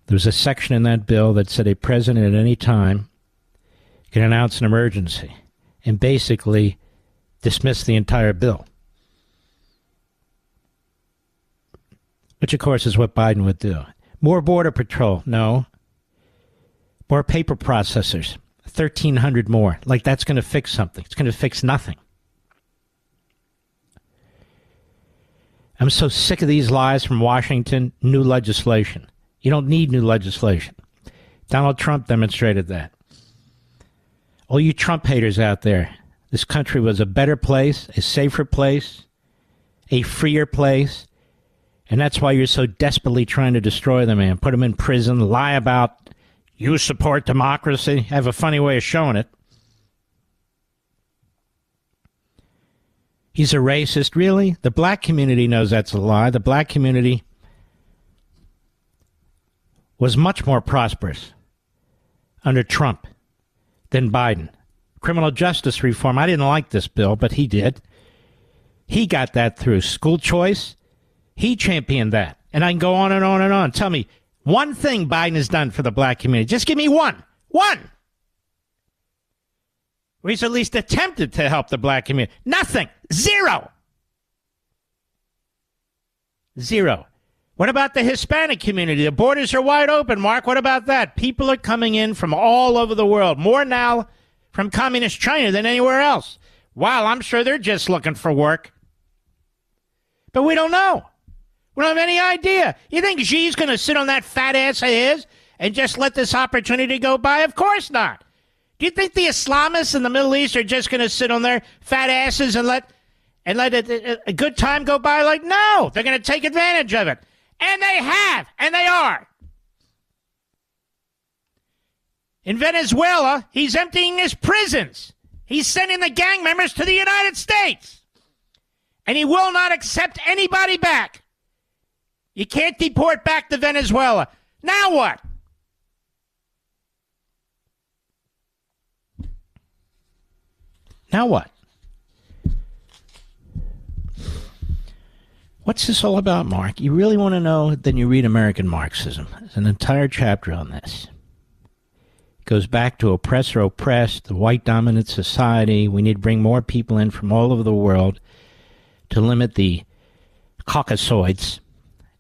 There was a section in that bill that said a president at any time can announce an emergency and basically dismiss the entire bill. Which, of course, is what Biden would do. More border patrol, no. More paper processors, 1,300 more. Like that's going to fix something. It's going to fix nothing. I'm so sick of these lies from Washington. New legislation. You don't need new legislation. Donald Trump demonstrated that. All you Trump haters out there, this country was a better place, a safer place, a freer place, and that's why you're so desperately trying to destroy the man, put him in prison, lie about you support democracy, have a funny way of showing it. He's a racist, really? The black community knows that's a lie. The black community was much more prosperous under Trump than Biden. Criminal justice reform, I didn't like this bill, but he did. He got that through. School choice, he championed that. And I can go on and on and on. Tell me one thing Biden has done for the black community. Just give me one. One. Where he's at least attempted to help the black community. Nothing. Zero. Zero. What about the Hispanic community? The borders are wide open, Mark. What about that? People are coming in from all over the world, more now from communist China than anywhere else. Wow, I'm sure they're just looking for work. But we don't know. We don't have any idea. You think Xi's going to sit on that fat ass of his and just let this opportunity go by? Of course not. Do you think the Islamists in the Middle East are just going to sit on their fat asses and let a good time go by? Like, no, they're going to take advantage of it. And they have, and they are. In Venezuela, he's emptying his prisons. He's sending the gang members to the United States. And he will not accept anybody back. You can't deport back to Venezuela. Now what? Now what? What's this all about, Mark? You really want to know? Then you read American Marxism. There's an entire chapter on this. It goes back to oppressor oppressed, the white dominant society. We need to bring more people in from all over the world to limit the Caucasoids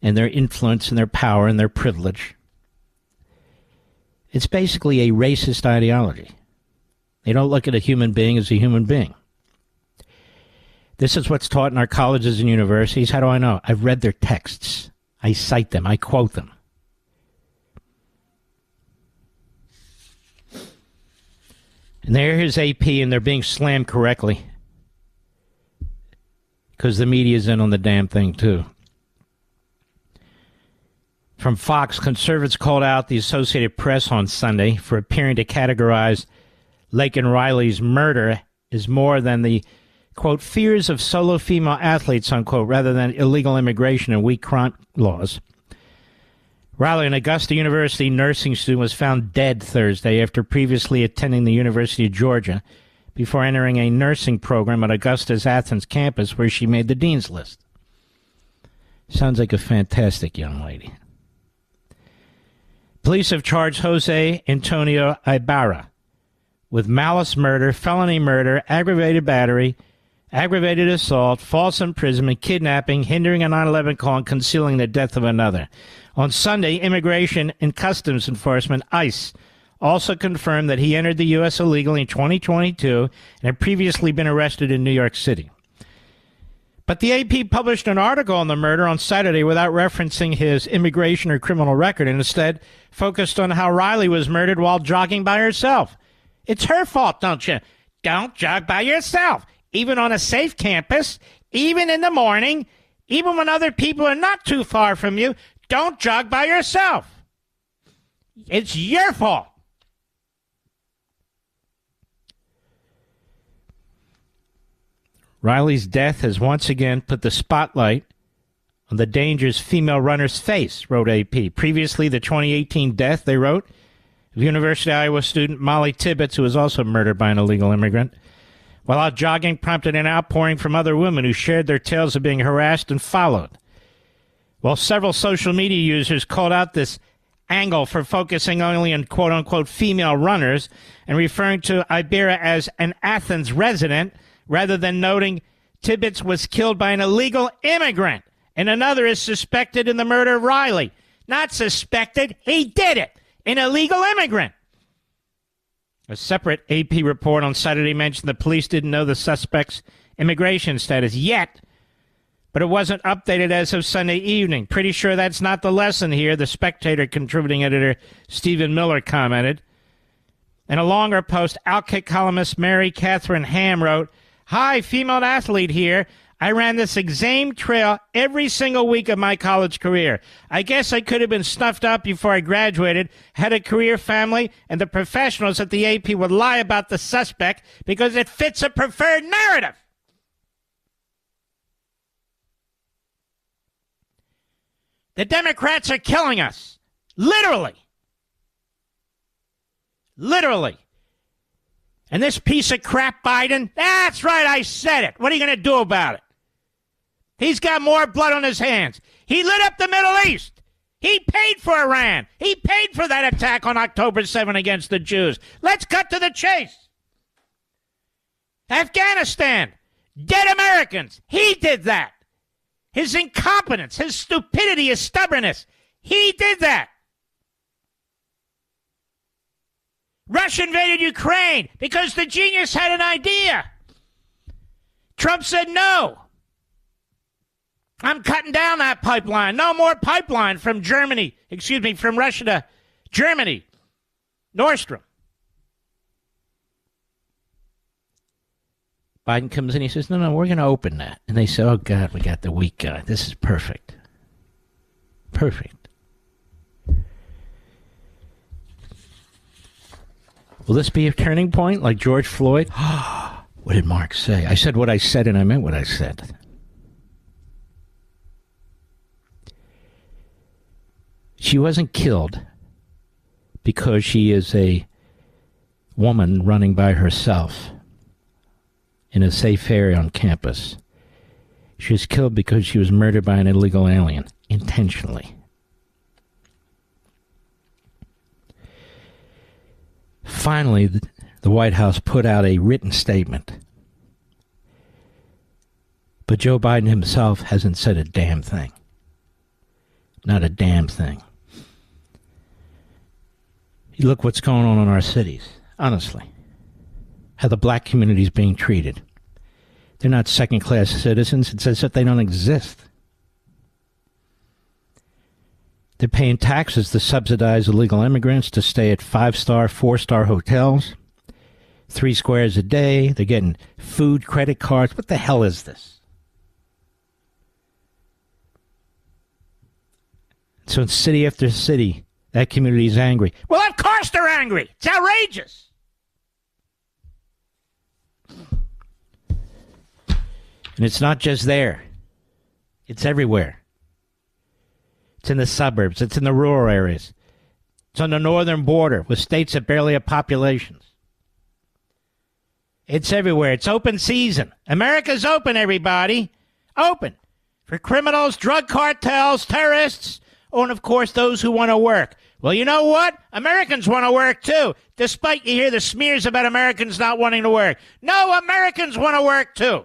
and their influence and their power and their privilege. It's basically a racist ideology. They don't look at a human being as a human being. This is what's taught in our colleges and universities. How do I know? I've read their texts. I cite them. I quote them. And there's AP, and they're being slammed correctly because the media's in on the damn thing, too. From Fox, conservatives called out the Associated Press on Sunday for appearing to categorize Laken Riley's murder as more than the, quote, fears of solo female athletes, unquote, rather than illegal immigration and weak crime laws. Riley, an Augusta University nursing student, was found dead Thursday after previously attending the University of Georgia before entering a nursing program at Augusta's Athens campus where she made the dean's list. Sounds like a fantastic young lady. Police have charged Jose Antonio Ibarra with malice murder, felony murder, aggravated battery, aggravated assault, false imprisonment, kidnapping, hindering a 9/11 call, and concealing the death of another. On Sunday, Immigration and Customs Enforcement, ICE, also confirmed that he entered the U.S. illegally in 2022 and had previously been arrested in New York City. But the AP published an article on the murder on Saturday without referencing his immigration or criminal record, and instead focused on how Riley was murdered while jogging by herself. It's her fault, don't you? Don't jog by yourself. Even on a safe campus, even in the morning, even when other people are not too far from you, don't jog by yourself. It's your fault. Riley's death has once again put the spotlight on the dangers female runners face, wrote AP. Previously, the 2018 death, they wrote, of University of Iowa student Molly Tibbetts, who was also murdered by an illegal immigrant, while out jogging prompted an outpouring from other women who shared their tales of being harassed and followed. While several social media users called out this angle for focusing only on quote-unquote female runners and referring to Ibarra as an Athens resident, rather than noting Tibbetts was killed by an illegal immigrant and another is suspected in the murder of Riley. Not suspected, he did it, an illegal immigrant. A separate AP report on Saturday mentioned the police didn't know the suspect's immigration status yet, but it wasn't updated as of Sunday evening. Pretty sure that's not the lesson here, the Spectator contributing editor Stephen Miller commented. In a longer post, Outkick columnist Mary Catherine Ham wrote, "Hi, female athlete here. I ran this exam trail every single week of my college career. I guess I could have been snuffed out before I graduated, had a career, family, and the professionals at the AP would lie about the suspect because it fits a preferred narrative." The Democrats are killing us. Literally. Literally. And this piece of crap Biden, that's right, I said it. What are you going to do about it? He's got more blood on his hands. He lit up the Middle East. He paid for Iran. He paid for that attack on October 7 against the Jews. Let's cut to the chase. Afghanistan, dead Americans. He did that. his incompetence, his stupidity, his stubbornness. He did that. Russia invaded Ukraine because the genius had an idea. Trump said no. I'm cutting down that pipeline. No more pipeline from from Russia to Germany. Nord Stream. Biden comes in, he says, no, we're going to open that. And they say, oh, God, we got the weak guy. This is perfect. Perfect. Will this be a turning point like George Floyd? What did Mark say? I said what I said and I meant what I said. She wasn't killed because she is a woman running by herself in a safe area on campus. She was killed because she was murdered by an illegal alien, intentionally. Finally, the White House put out a written statement. But Joe Biden himself hasn't said a damn thing. Not a damn thing. Look what's going on in our cities, honestly. How the black community is being treated. They're not second-class citizens. It's as if they don't exist. They're paying taxes to subsidize illegal immigrants to stay at 5-star, 4-star hotels, 3 squares a day. They're getting food credit cards. What the hell is this? So in city after city, that community is angry. Well, of course they're angry. It's outrageous. And it's not just there. It's everywhere. It's in the suburbs. It's in the rural areas. It's on the northern border with states that barely have populations. It's everywhere. It's open season. America's open, everybody. Open. For criminals, drug cartels, terrorists, and of course those who want to work. Well, you know what? Americans want to work too, despite you hear the smears about Americans not wanting to work. No, Americans want to work too.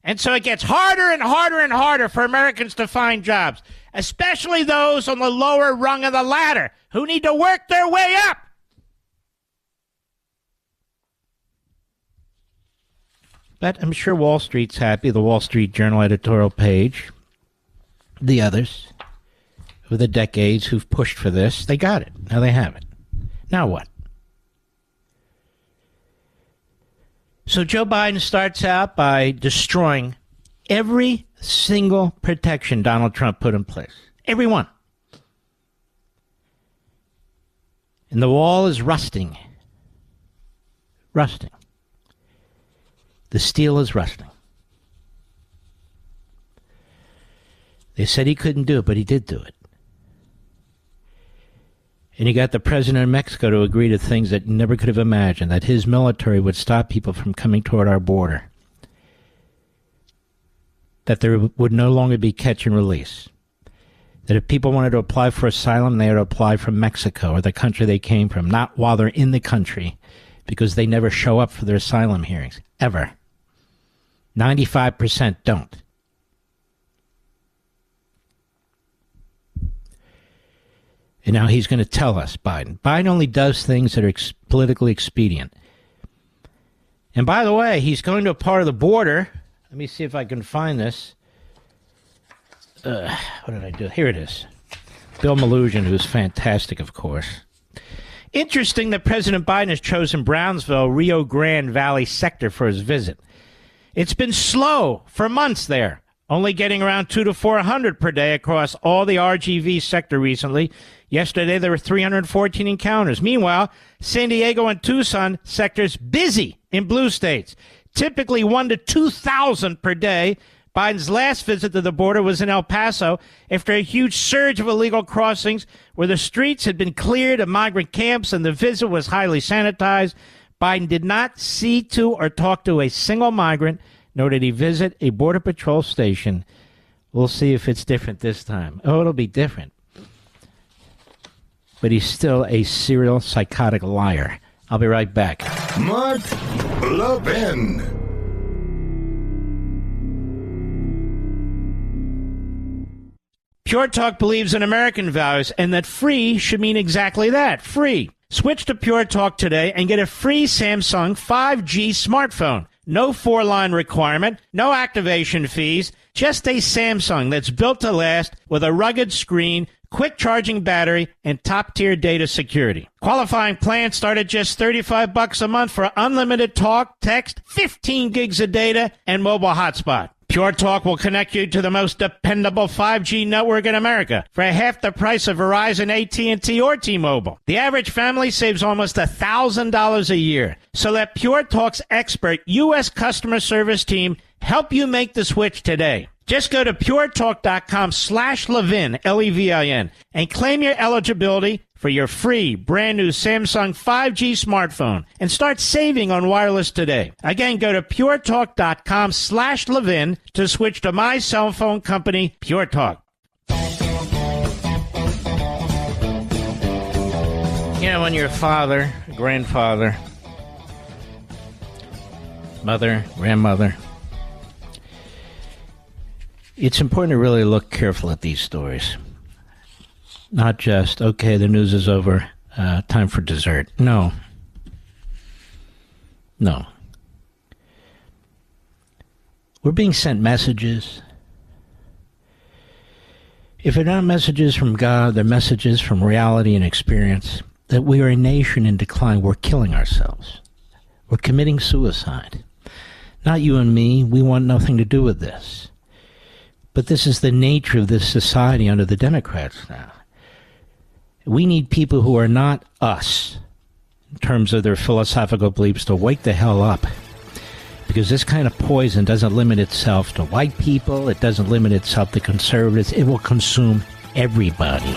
And so it gets harder and harder and harder for Americans to find jobs, especially those on the lower rung of the ladder who need to work their way up. But I'm sure Wall Street's happy, the Wall Street Journal editorial page, the others, over the decades who've pushed for this, they got it. Now they have it. Now what? So Joe Biden starts out by destroying every single protection Donald Trump put in place. Every one. And the wall is rusting. Rusting. The steel is rusting. They said he couldn't do it, but he did do it. And he got the president of Mexico to agree to things that you never could have imagined, that his military would stop people from coming toward our border, that there would no longer be catch and release, that if people wanted to apply for asylum, they had to apply from Mexico or the country they came from, not while they're in the country, because they never show up for their asylum hearings, ever. 95% don't. And now he's going to tell us, Biden. Biden only does things that are politically expedient. And by the way, he's going to a part of the border. Let me see if I can find this. What did I do? Here it is. Bill Malugin, who's fantastic, of course. Interesting that President Biden has chosen Brownsville, Rio Grande Valley sector for his visit. It's been slow for months there, only getting around 200 to 400 per day across all the RGV sector recently. Yesterday, there were 314 encounters. Meanwhile, San Diego and Tucson sectors busy in blue states, typically 1,000 to 2,000 per day. Biden's last visit to the border was in El Paso after a huge surge of illegal crossings where the streets had been cleared of migrant camps and the visit was highly sanitized. Biden did not see to or talk to a single migrant, nor did he visit a Border Patrol station. We'll see if it's different this time. Oh, it'll be different. But he's still a serial psychotic liar. I'll be right back. Mark Levin. Pure Talk believes in American values and that free should mean exactly that, free. Switch to Pure Talk today and get a free Samsung 5G smartphone. No 4-line requirement, no activation fees, just a Samsung that's built to last with a rugged screen, quick charging battery, and top-tier data security. Qualifying plans start at just $35 a month for unlimited talk, text, 15 gigs of data, and mobile hotspot. Pure Talk will connect you to the most dependable 5G network in America for half the price of Verizon, AT&T, or T-Mobile. The average family saves almost $1,000 a year. So let Pure Talk's expert U.S. customer service team help you make the switch today. Just go to puretalk.com/Levin, Levin, and claim your eligibility for your free brand new Samsung 5G smartphone and start saving on wireless today. Again, go to puretalk.com/Levin to switch to my cell phone company, Pure Talk. You know, when your father, grandfather, mother, grandmother, it's important to really look careful at these stories. Not just, okay, the news is over, time for dessert. No. We're being sent messages. If they're not messages from God, they're messages from reality and experience, that we are a nation in decline. We're killing ourselves. We're committing suicide. Not you and me. We want nothing to do with this. But this is the nature of this society under the Democrats now. We need people who are not us, in terms of their philosophical beliefs, to wake the hell up. Because this kind of poison doesn't limit itself to white people. It doesn't limit itself to conservatives. It will consume everybody.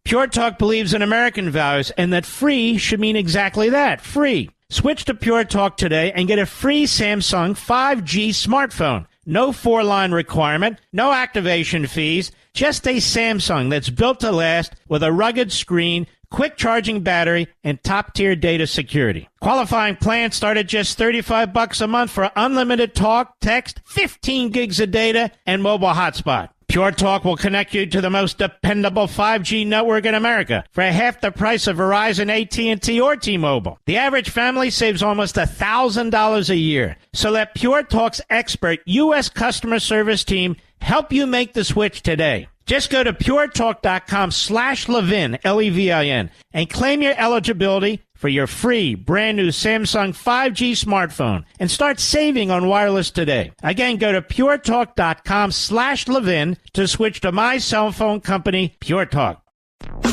Pure Talk believes in American values and that free should mean exactly that, free. Switch to Pure Talk today and get a free Samsung 5G smartphone. No 4-line requirement, no activation fees, just a Samsung that's built to last with a rugged screen, quick charging battery, and top-tier data security. Qualifying plans start at just $35 a month for unlimited talk, text, 15 gigs of data, and mobile hotspot. Pure Talk will connect you to the most dependable 5G network in America for half the price of Verizon, AT&T, or T-Mobile. The average family saves almost $1,000 a year. So let Pure Talk's expert U.S. customer service team help you make the switch today. Just go to puretalk.com/Levin, Levin, and claim your eligibility for your free brand new Samsung 5G smartphone and start saving on wireless today. Again, go to puretalk.com/Levin to switch to my cell phone company, Pure Talk.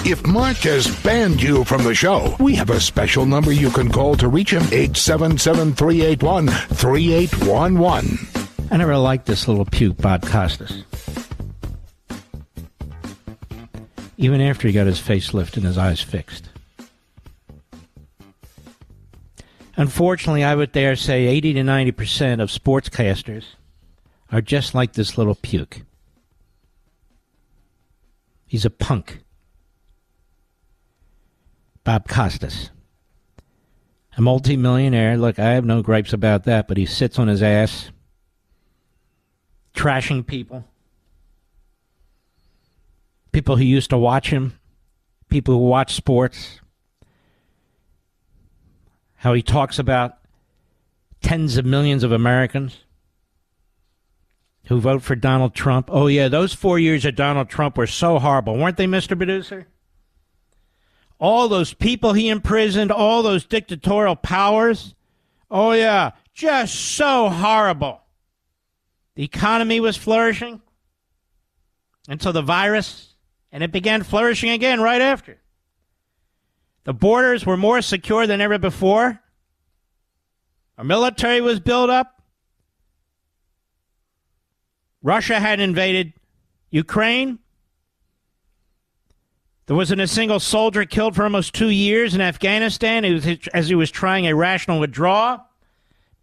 If Mark has banned you from the show, we have a special number you can call to reach him, 877-381-3811. I never liked this little puke, Bob Costas. Even after he got his facelift and his eyes fixed. Unfortunately, I would dare say 80 to 90% of sportscasters are just like this little puke. He's a punk. Bob Costas. A multimillionaire. Look, I have no gripes about that, but he sits on his ass, trashing people. People who used to watch him. People who watch sports. How he talks about tens of millions of Americans who vote for Donald Trump. Oh, yeah, those 4 years of Donald Trump were so horrible. Weren't they, Mr. Producer? All those people he imprisoned, all those dictatorial powers. Oh, yeah, just so horrible. The economy was flourishing until the virus, and it began flourishing again right after. The borders were more secure than ever before. Our military was built up. Russia had invaded Ukraine. There wasn't a single soldier killed for almost 2 years in Afghanistan as he was trying a rational withdrawal.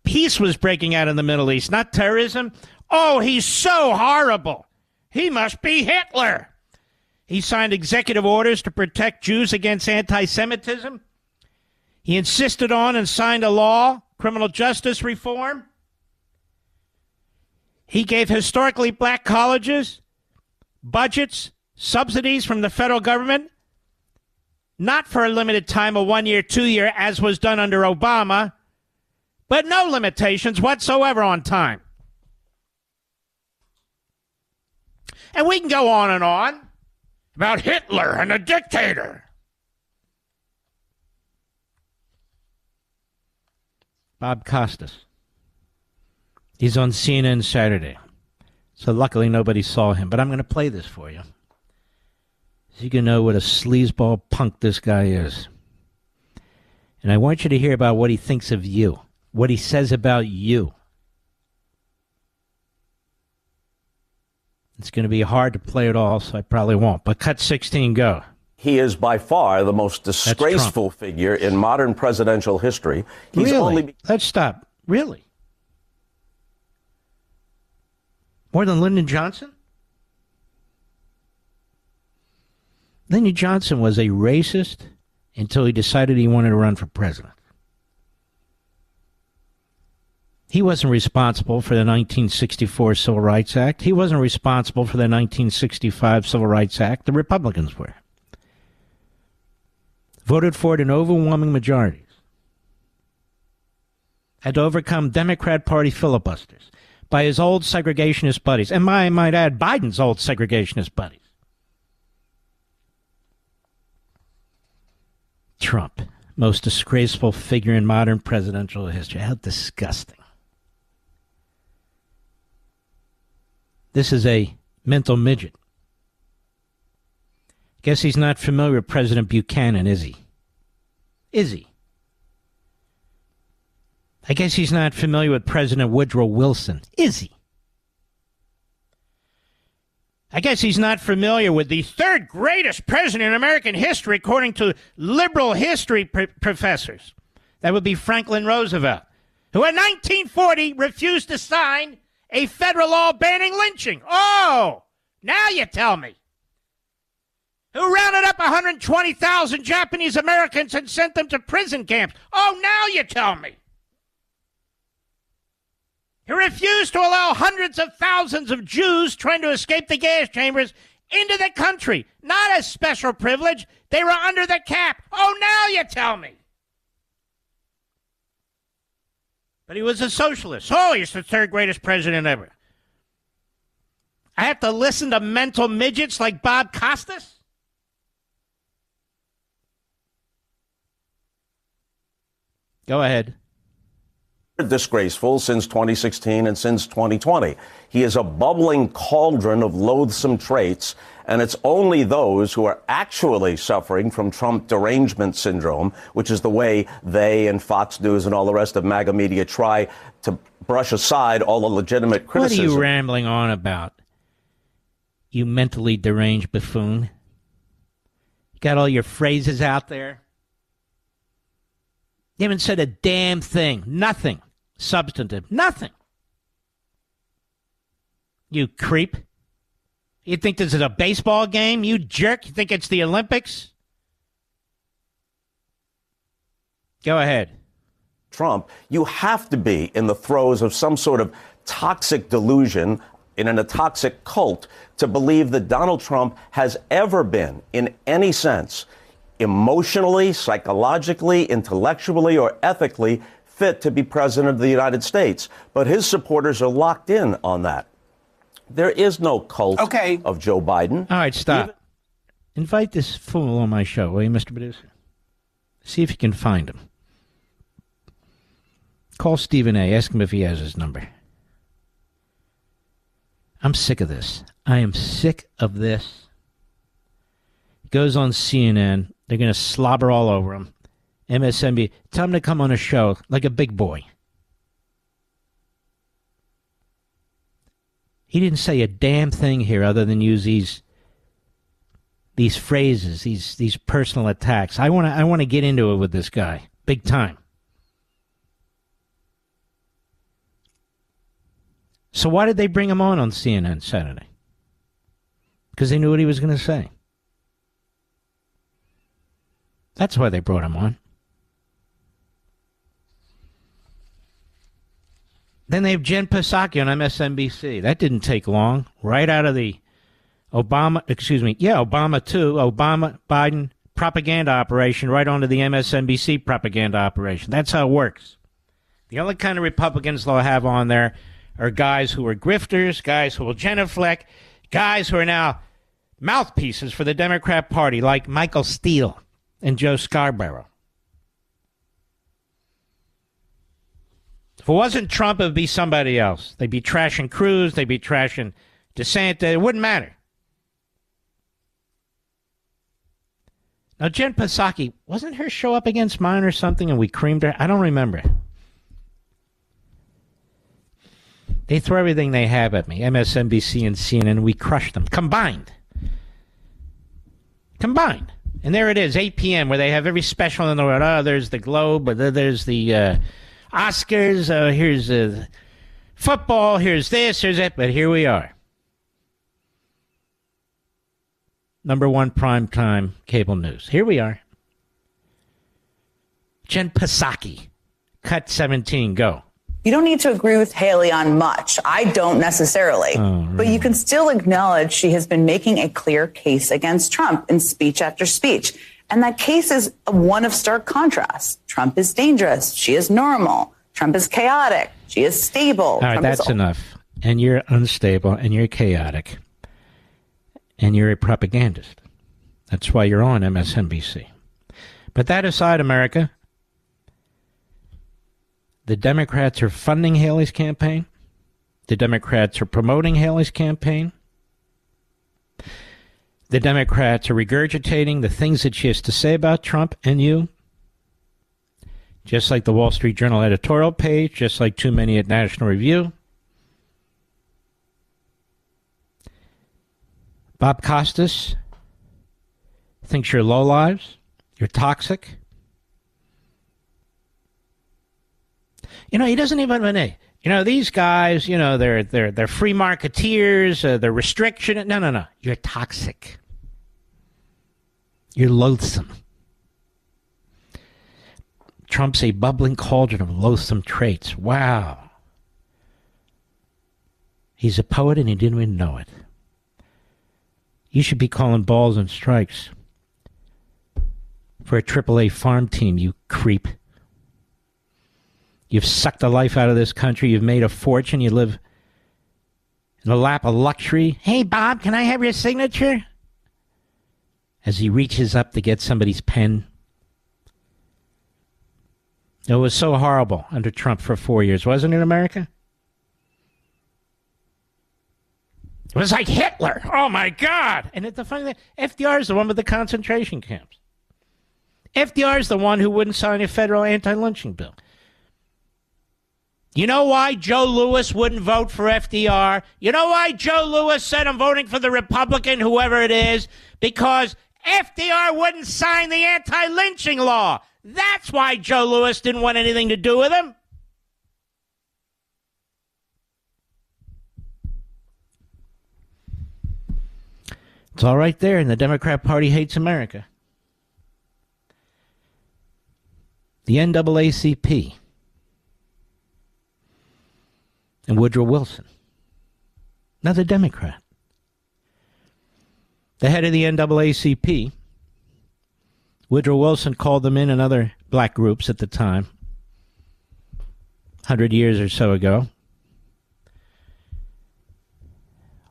Peace was breaking out in the Middle East, not terrorism. Oh, he's so horrible. He must be Hitler. He signed executive orders to protect Jews against anti-Semitism. He insisted on and signed a law, criminal justice reform. He gave historically black colleges budgets, subsidies from the federal government, not for a limited time, a 1 year, 2 year, as was done under Obama, but no limitations whatsoever on time. And we can go on and on about Hitler and a dictator. Bob Costas. He's on CNN Saturday. So luckily nobody saw him. But I'm going to play this for you, so you can know what a sleazeball punk this guy is. And I want you to hear about what he thinks of you, what he says about you. It's going to be hard to play it all, so I probably won't. But cut 16, go. He is by far the most disgraceful figure in modern presidential history. He's really? Let's stop. Really? More than Lyndon Johnson? Lyndon Johnson was a racist until he decided he wanted to run for president. He wasn't responsible for the 1964 Civil Rights Act. He wasn't responsible for the 1965 Civil Rights Act. The Republicans were. Voted for it in overwhelming majorities. Had to overcome Democrat Party filibusters by his old segregationist buddies. And I might add, Biden's old segregationist buddies. Trump, most disgraceful figure in modern presidential history. How disgusting. This is a mental midget. Guess he's not familiar with President Buchanan, is he? Is he? I guess he's not familiar with President Woodrow Wilson, is he? I guess he's not familiar with the third greatest president in American history, according to liberal history professors. That would be Franklin Roosevelt, who in 1940 refused to sign a federal law banning lynching. Oh, now you tell me. Who rounded up 120,000 Japanese Americans and sent them to prison camps. Oh, now you tell me. Who refused to allow hundreds of thousands of Jews trying to escape the gas chambers into the country. Not as special privilege. They were under the cap. Oh, now you tell me. But he was a socialist. Oh, he's the third greatest president ever. I have to listen to mental midgets like Bob Costas? Go ahead. Disgraceful since 2016 and since 2020. He is a bubbling cauldron of loathsome traits, and it's only those who are actually suffering from Trump derangement syndrome, which is the way they and Fox News and all the rest of MAGA media try to brush aside all the legitimate criticism. What are you rambling on about, you mentally deranged buffoon? You got all your phrases out there? You haven't said a damn thing. Nothing. Substantive. Nothing. You creep. You think this is a baseball game? You jerk. You think it's the Olympics? Go ahead. Trump, you have to be in the throes of some sort of toxic delusion in a toxic cult to believe that Donald Trump has ever been, in any sense, emotionally, psychologically, intellectually, or ethically fit to be president of the United States. But his supporters are locked in on that. There is no cult of Joe Biden. All right, stop. Invite this fool on my show, will you, Mr. Producer? See if you can find him. Call Stephen A. Ask him if he has his number. I'm sick of this. I am sick of this. He goes on CNN. They're going to slobber all over him. MSNBC, tell him to come on a show like a big boy. He didn't say a damn thing here other than use these phrases, these personal attacks. I want to get into it with this guy, big time. So why did they bring him on CNN Saturday? Because they knew what he was going to say. That's why they brought him on. Then they have Jen Psaki on MSNBC. That didn't take long. Right out of the Obama too. Biden propaganda operation right onto the MSNBC propaganda operation. That's how it works. The only kind of Republicans they'll have on there are guys who are grifters, guys who will genuflect, guys who are now mouthpieces for the Democrat Party, like Michael Steele and Joe Scarborough. If it wasn't Trump, it would be somebody else. They'd be trashing Cruz, they'd be trashing DeSantis. It wouldn't matter. Now, Jen Psaki, wasn't her show up against mine or something and we creamed her? I don't remember. They throw everything they have at me, MSNBC and CNN, we crush them. Combined. And there it is, 8 p.m., where they have every special in the world. Oh, there's the Globe, but there's the Oscars, here's football, here's this, here's that. But here we are. Number one primetime cable news. Here we are. Jen Psaki, cut 17, go. You don't need to agree with Haley on much. I don't necessarily. Oh, right. But you can still acknowledge she has been making a clear case against Trump in speech after speech. And that case is one of stark contrast. Trump is dangerous. She is normal. Trump is chaotic. She is stable. All right, that's enough. And you're unstable, and you're chaotic, and you're a propagandist. That's why you're on MSNBC. But that aside, America, the Democrats are funding Haley's campaign. The Democrats are promoting Haley's campaign. The Democrats are regurgitating the things that she has to say about Trump and you. Just like the Wall Street Journal editorial page, just like too many at National Review. Bob Costas thinks you're lowlives, you're toxic. You know, he doesn't even, these guys, they're free marketeers, they're restriction. No. You're toxic. You're loathsome. Trump's a bubbling cauldron of loathsome traits. Wow. He's a poet and he didn't even know it. You should be calling balls and strikes for a AAA farm team, you creep. You've sucked the life out of this country. You've made a fortune. You live in the lap of luxury. Hey, Bob, can I have your signature? As he reaches up to get somebody's pen. It was so horrible under Trump for 4 years, wasn't it, America? It was like Hitler. Oh, my God. And it's the funny thing, FDR is the one with the concentration camps. FDR is the one who wouldn't sign a federal anti-lynching bill. You know why Joe Louis wouldn't vote for FDR? You know why Joe Louis said, I'm voting for the Republican, whoever it is? Because FDR wouldn't sign the anti-lynching law. That's why Joe Louis didn't want anything to do with him. It's all right there, and the Democrat Party hates America. The NAACP. And Woodrow Wilson, another Democrat. The head of the NAACP, Woodrow Wilson, called them in and other black groups at the time, 100 years or so ago.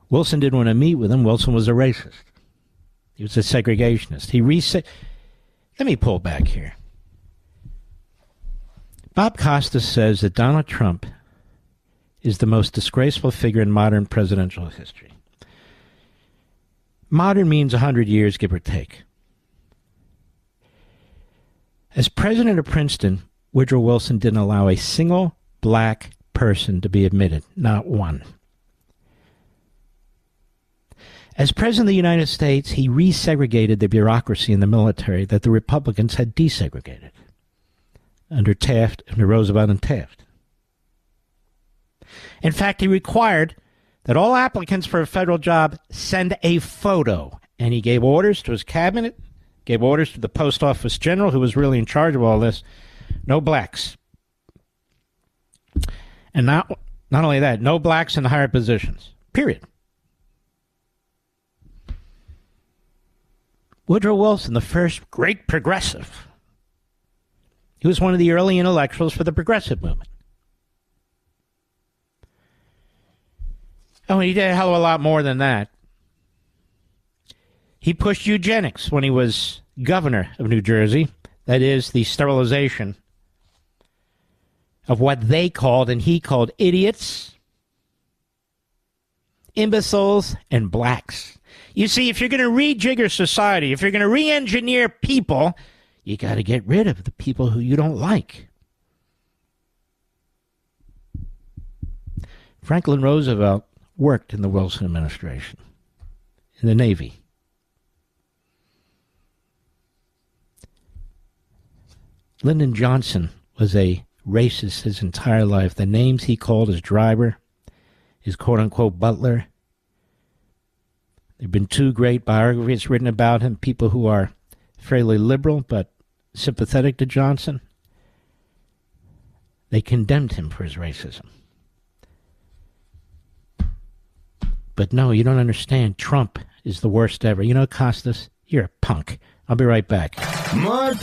Wilson didn't want to meet with him. Wilson was a racist. He was a segregationist. Let me pull back here. Bob Costas says that Donald Trump is the most disgraceful figure in modern presidential history. Modern means 100 years, give or take. As president of Princeton, Woodrow Wilson didn't allow a single black person to be admitted, not one. As president of the United States, he resegregated the bureaucracy in the military that the Republicans had desegregated under Roosevelt and Taft. In fact, he required that all applicants for a federal job send a photo. And he gave orders to his cabinet, gave orders to the post office general, who was really in charge of all this. No blacks. And not only that, no blacks in the higher positions. Period. Woodrow Wilson, the first great progressive. He was one of the early intellectuals for the progressive movement. Oh, he did a hell of a lot more than that. He pushed eugenics when he was governor of New Jersey. That is, the sterilization of what they called and he called idiots, imbeciles, and blacks. You see, if you're going to rejigger society, if you're going to re-engineer people, you got to get rid of the people who you don't like. Franklin Roosevelt worked in the Wilson administration, in the Navy. Lyndon Johnson was a racist his entire life. The names he called his driver, his quote-unquote butler. There have been two great biographies written about him, people who are fairly liberal but sympathetic to Johnson. They condemned him for his racism. But no, you don't understand. Trump is the worst ever. You know, Costas, you're a punk. I'll be right back. Mark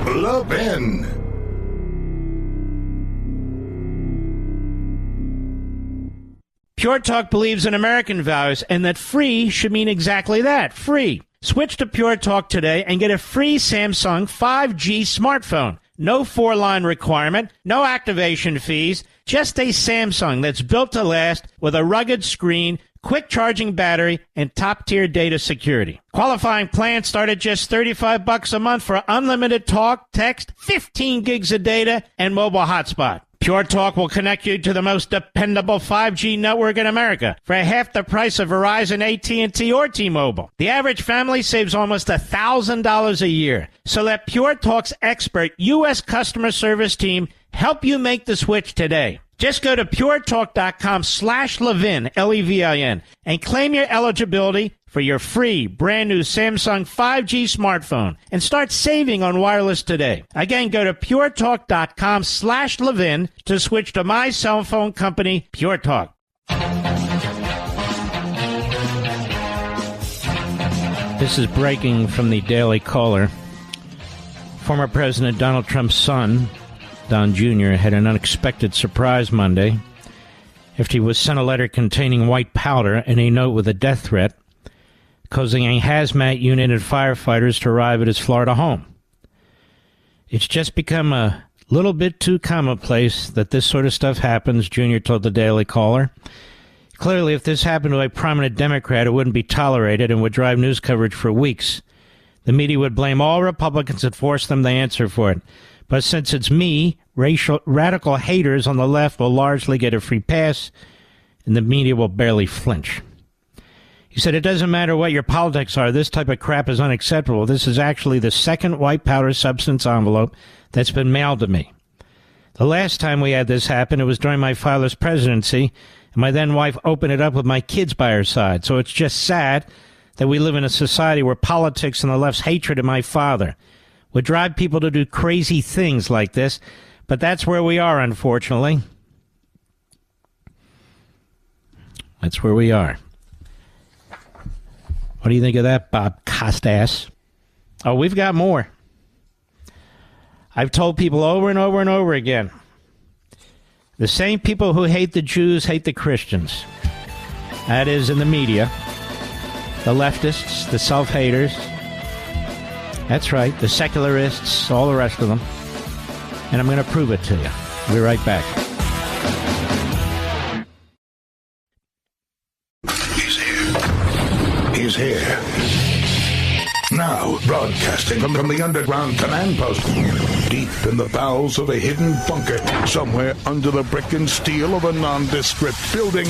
Levin. Pure Talk believes in American values and that free should mean exactly that, free. Switch to Pure Talk today and get a free Samsung 5G smartphone. No 4-line requirement, no activation fees, just a Samsung that's built to last with a rugged screen, quick charging battery, and top-tier data security. Qualifying plans start at just $35 a month for unlimited talk, text, 15 gigs of data, and mobile hotspot. Pure Talk will connect you to the most dependable 5G network in America for half the price of Verizon, AT&T, or T-Mobile. The average family saves almost $1,000 a year. So let Pure Talk's expert U.S. customer service team help you make the switch today. Just go to puretalk.com/Levin, Levin, and claim your eligibility for your free brand new Samsung 5G smartphone and start saving on wireless today. Again, go to puretalk.com/Levin to switch to my cell phone company, Pure Talk. This is breaking from the Daily Caller. Former President Donald Trump's son, Don Jr., had an unexpected surprise Monday after he was sent a letter containing white powder and a note with a death threat, causing a hazmat unit and firefighters to arrive at his Florida home. It's just become a little bit too commonplace that this sort of stuff happens, Jr. told the Daily Caller. Clearly, if this happened to a prominent Democrat, it wouldn't be tolerated and would drive news coverage for weeks. The media would blame all Republicans and force them to answer for it. But since it's me, radical haters on the left will largely get a free pass, and the media will barely flinch. He said, it doesn't matter what your politics are, this type of crap is unacceptable. This is actually the second white powder substance envelope that's been mailed to me. The last time we had this happen, it was during my father's presidency, and my then wife opened it up with my kids by her side. So it's just sad that we live in a society where politics and the left's hatred of my father would drive people to do crazy things like this, but that's where we are, unfortunately. That's where we are. What do you think of that, Bob Costas? Oh, we've got more. I've told people over and over and over again, the same people who hate the Jews hate the Christians. That is in the media. The leftists, the self-haters. That's right, the secularists, all the rest of them. And I'm going to prove it to you. I'll be right back. He's here. Now, broadcasting from the underground command post, deep in the bowels of a hidden bunker, somewhere under the brick and steel of a nondescript building,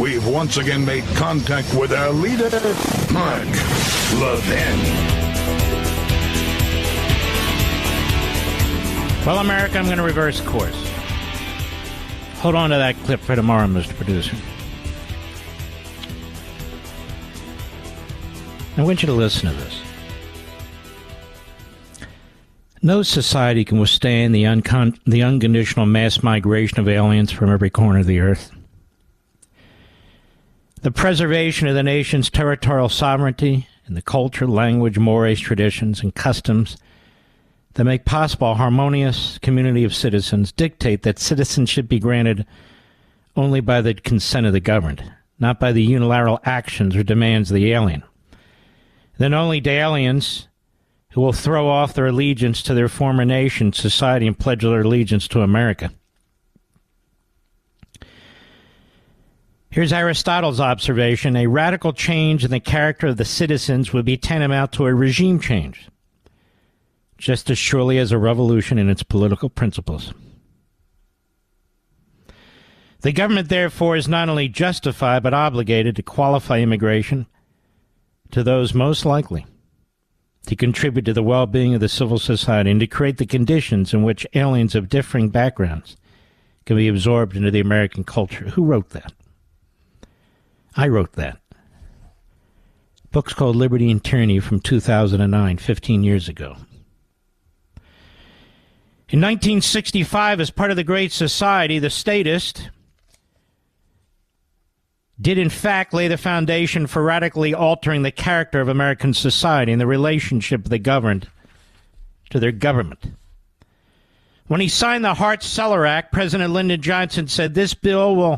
we've once again made contact with our leader, Mark Levin. Well, America, I'm going to reverse course. Hold on to that clip for tomorrow, Mr. Producer. I want you to listen to this. No society can withstand the unconditional mass migration of aliens from every corner of the earth. The preservation of the nation's territorial sovereignty in the culture, language, mores, traditions, and customs that make possible a harmonious community of citizens dictate that citizenship be granted only by the consent of the governed, not by the unilateral actions or demands of the alien. Then only the aliens who will throw off their allegiance to their former nation, society, and pledge their allegiance to America. Here's Aristotle's observation. A radical change in the character of the citizens would be tantamount to a regime change, just as surely as a revolution in its political principles. The government, therefore, is not only justified but obligated to qualify immigration to those most likely to contribute to the well-being of the civil society and to create the conditions in which aliens of differing backgrounds can be absorbed into the American culture. Who wrote that? I wrote that. Book's called Liberty and Tyranny from 2009, 15 years ago. In 1965, as part of the Great Society, the statist did in fact lay the foundation for radically altering the character of American society and the relationship of the governed to their government. When he signed the Hart-Celler Act, President Lyndon Johnson said, "This bill we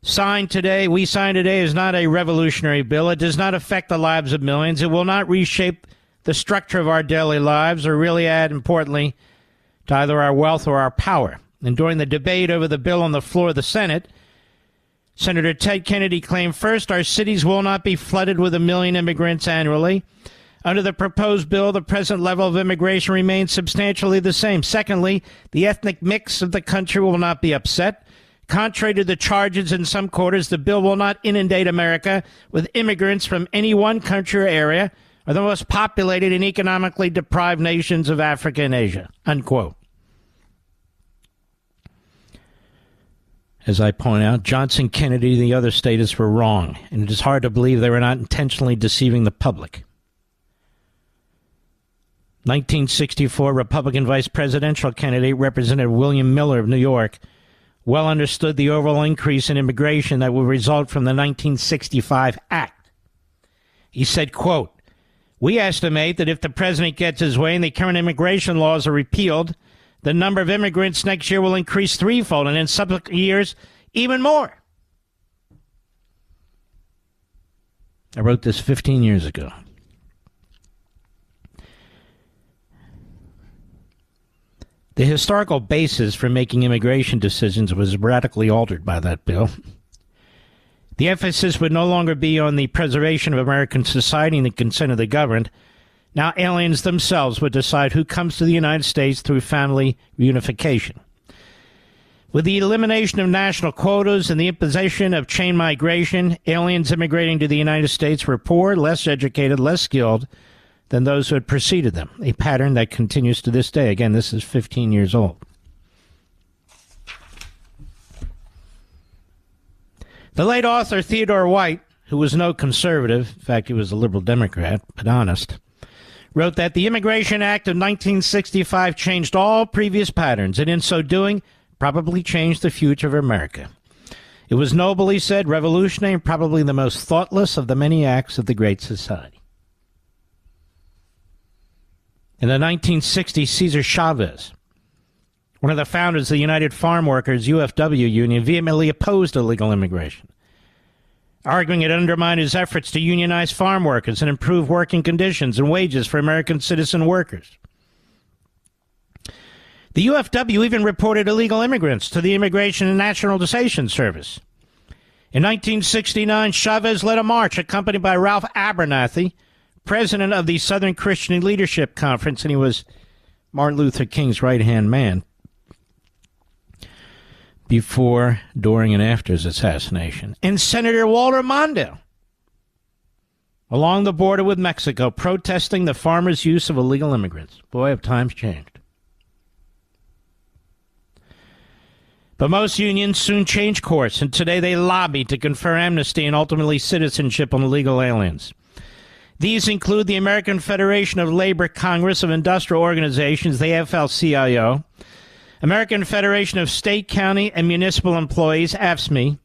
sign today is not a revolutionary bill. It does not affect the lives of millions. It will not reshape the structure of our daily lives or really add, importantly, to either our wealth or our power." And during the debate over the bill on the floor of the Senate, Senator Ted Kennedy claimed, first, our cities will not be flooded with 1 million immigrants annually. Under the proposed bill, the present level of immigration remains substantially the same. Secondly, the ethnic mix of the country will not be upset. Contrary to the charges in some quarters, the bill will not inundate America with immigrants from any one country or area or the most populated and economically deprived nations of Africa and Asia, unquote. As I point out, Johnson, Kennedy, and the other statists were wrong, and it is hard to believe they were not intentionally deceiving the public. 1964 Republican vice presidential candidate Representative William Miller of New York well understood the overall increase in immigration that would result from the 1965 Act. He said, quote, "We estimate that if the president gets his way and the current immigration laws are repealed, the number of immigrants next year will increase threefold, and in subsequent years, even more." I wrote this 15 years ago. The historical basis for making immigration decisions was radically altered by that bill. The emphasis would no longer be on the preservation of American society and the consent of the governed. Now aliens themselves would decide who comes to the United States through family reunification. With the elimination of national quotas and the imposition of chain migration, aliens immigrating to the United States were poor, less educated, less skilled than those who had preceded them, a pattern that continues to this day. Again, this is 15 years old. The late author Theodore White, who was no conservative, in fact, he was a liberal Democrat, but honest, wrote that the Immigration Act of 1965 changed all previous patterns, and in so doing, probably changed the future of America. It was noble, he said, revolutionary, and probably the most thoughtless of the many acts of the Great Society. In the 1960s, Cesar Chavez, one of the founders of the United Farm Workers UFW Union, vehemently opposed illegal immigration, arguing it undermined his efforts to unionize farm workers and improve working conditions and wages for American citizen workers. The UFW even reported illegal immigrants to the Immigration and Naturalization Service. In 1969, Chavez led a march accompanied by Ralph Abernathy, president of the Southern Christian Leadership Conference, and he was Martin Luther King's right-hand man before, during, and after his assassination, and Senator Walter Mondale along the border with Mexico, protesting the farmers' use of illegal immigrants. Boy, have times changed. But most unions soon changed course, and today they lobby to confer amnesty and ultimately citizenship on illegal aliens. These include the American Federation of Labor Congress of Industrial Organizations, the AFL-CIO, American Federation of State, County, and Municipal Employees, AFSCME,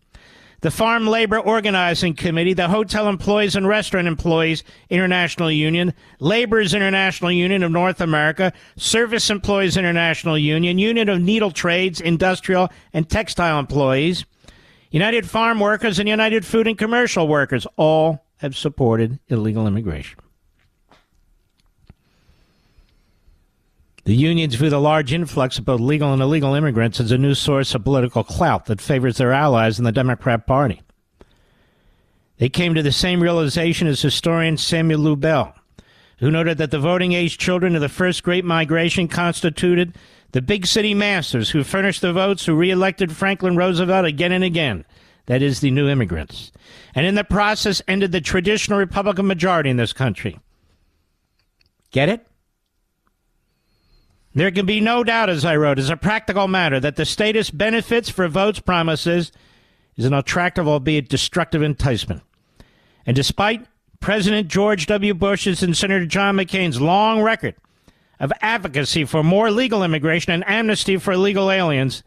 the Farm Labor Organizing Committee, the Hotel Employees and Restaurant Employees International Union, Laborers International Union of North America, Service Employees International Union, Union of Needle Trades, Industrial and Textile Employees, United Farm Workers, and United Food and Commercial Workers all have supported illegal immigration. The unions view the large influx of both legal and illegal immigrants as a new source of political clout that favors their allies in the Democrat Party. They came to the same realization as historian Samuel Lubell, who noted that the voting-age children of the first Great Migration constituted the big city masters who furnished the votes who re-elected Franklin Roosevelt again and again. That is, the new immigrants. And in the process ended the traditional Republican majority in this country. Get it? There can be no doubt, as I wrote, as a practical matter, that the statist benefits for votes promises is an attractive, albeit destructive, enticement. And despite President George W. Bush's and Senator John McCain's long record of advocacy for more legal immigration and amnesty for illegal aliens,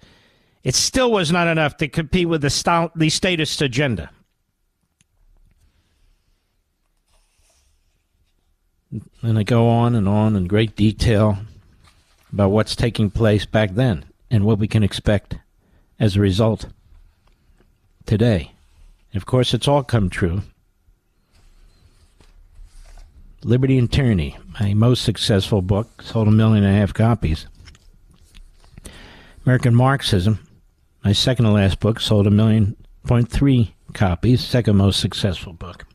it still was not enough to compete with the statist agenda. And I go on in great detail about what's taking place back then and what we can expect as a result today. And of course, it's all come true. Liberty and Tyranny, my most successful book, sold 1.5 million copies. American Marxism, my second to last book, sold 1.3 million copies, second most successful book.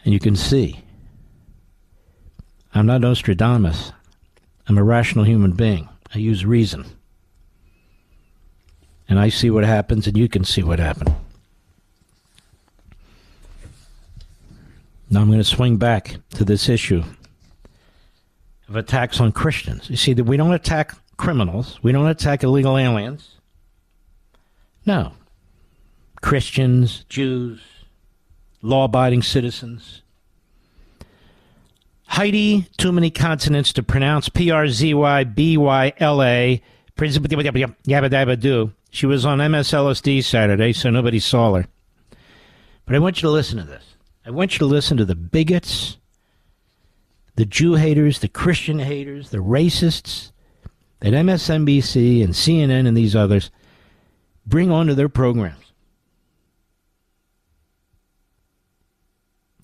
And you can see, I'm not Nostradamus. I'm a rational human being. I use reason. And I see what happens, and you can see what happened. Now I'm going to swing back to this issue of attacks on Christians. You see, that we don't attack criminals. We don't attack illegal aliens. No. Christians, Jews, law-abiding citizens. Heidi, too many consonants to pronounce, P-R-Z-Y-B-Y-L-A, yabba-dabba-doo. She was on MSLSD Saturday, so nobody saw her. But I want you to listen to this. I want you to listen to the bigots, the Jew haters, the Christian haters, the racists that MSNBC and CNN and these others bring onto their programs.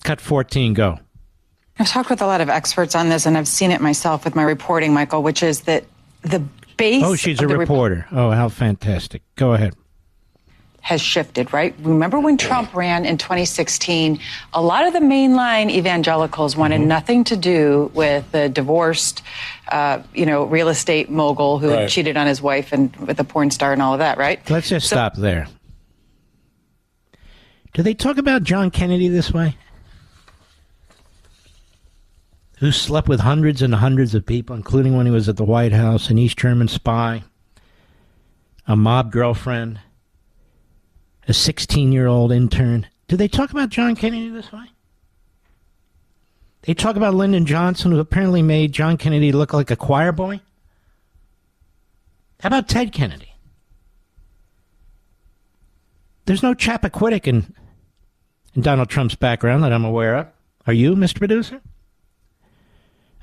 Cut 14, go. I've talked with a lot of experts on this, and I've seen it myself with my reporting, Michael, which is that the base... Oh, she's a reporter. Oh, how fantastic. Go ahead. ...has shifted, right? Remember when Trump ran in 2016, a lot of the mainline evangelicals wanted nothing to do with the divorced, real estate mogul who cheated on his wife and with a porn star and all of that, right? Let's just stop there. Do they talk about John Kennedy this way? Who slept with hundreds and hundreds of people, including when he was at the White House, an East German spy, a mob girlfriend, a 16-year-old intern. Do they talk about John Kennedy this way? They talk about Lyndon Johnson, who apparently made John Kennedy look like a choir boy? How about Ted Kennedy? There's no Chappaquiddick in Donald Trump's background that I'm aware of. Are you, Mr. Producer?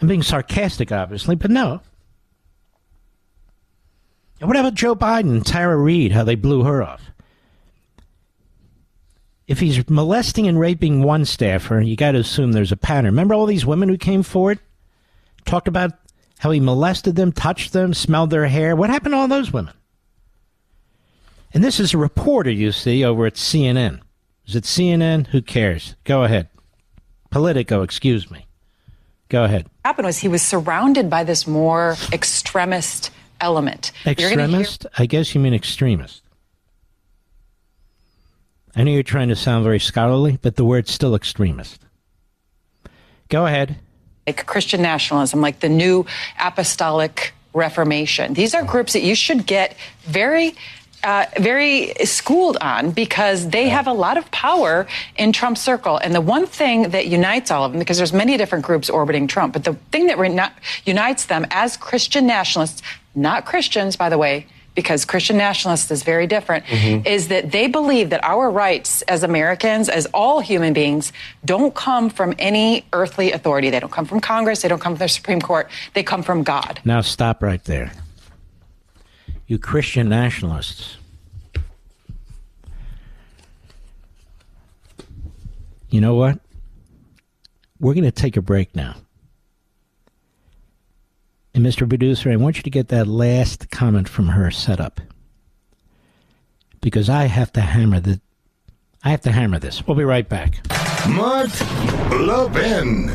I'm being sarcastic, obviously, but no. And what about Joe Biden and Tara Reid, how they blew her off? If he's molesting and raping one staffer, you got to assume there's a pattern. Remember all these women who came forward? Talked about how he molested them, touched them, smelled their hair. What happened to all those women? And this is a reporter, you see, over at CNN. Is it CNN? Who cares? Go ahead. Politico, excuse me. Go ahead. What happened was he was surrounded by this more extremist element. Extremist? I guess you mean extremist. I know you're trying to sound very scholarly, but the word's still extremist. Go ahead. Like Christian nationalism, like the New Apostolic Reformation. These are groups that you should get very schooled on because they have a lot of power in Trump's circle. And the one thing that unites all of them, because there's many different groups orbiting Trump, but the thing that unites them as Christian nationalists, not Christians, by the way, because Christian nationalists is very different, is that they believe that our rights as Americans, as all human beings, don't come from any earthly authority. They don't come from Congress. They don't come from the Supreme Court. They come from God. Now stop right there. You Christian nationalists. You know what? We're going to take a break now. And Mr. Producer, I want you to get that last comment from her set up. Because I have to hammer this. We'll be right back. Mark Levin.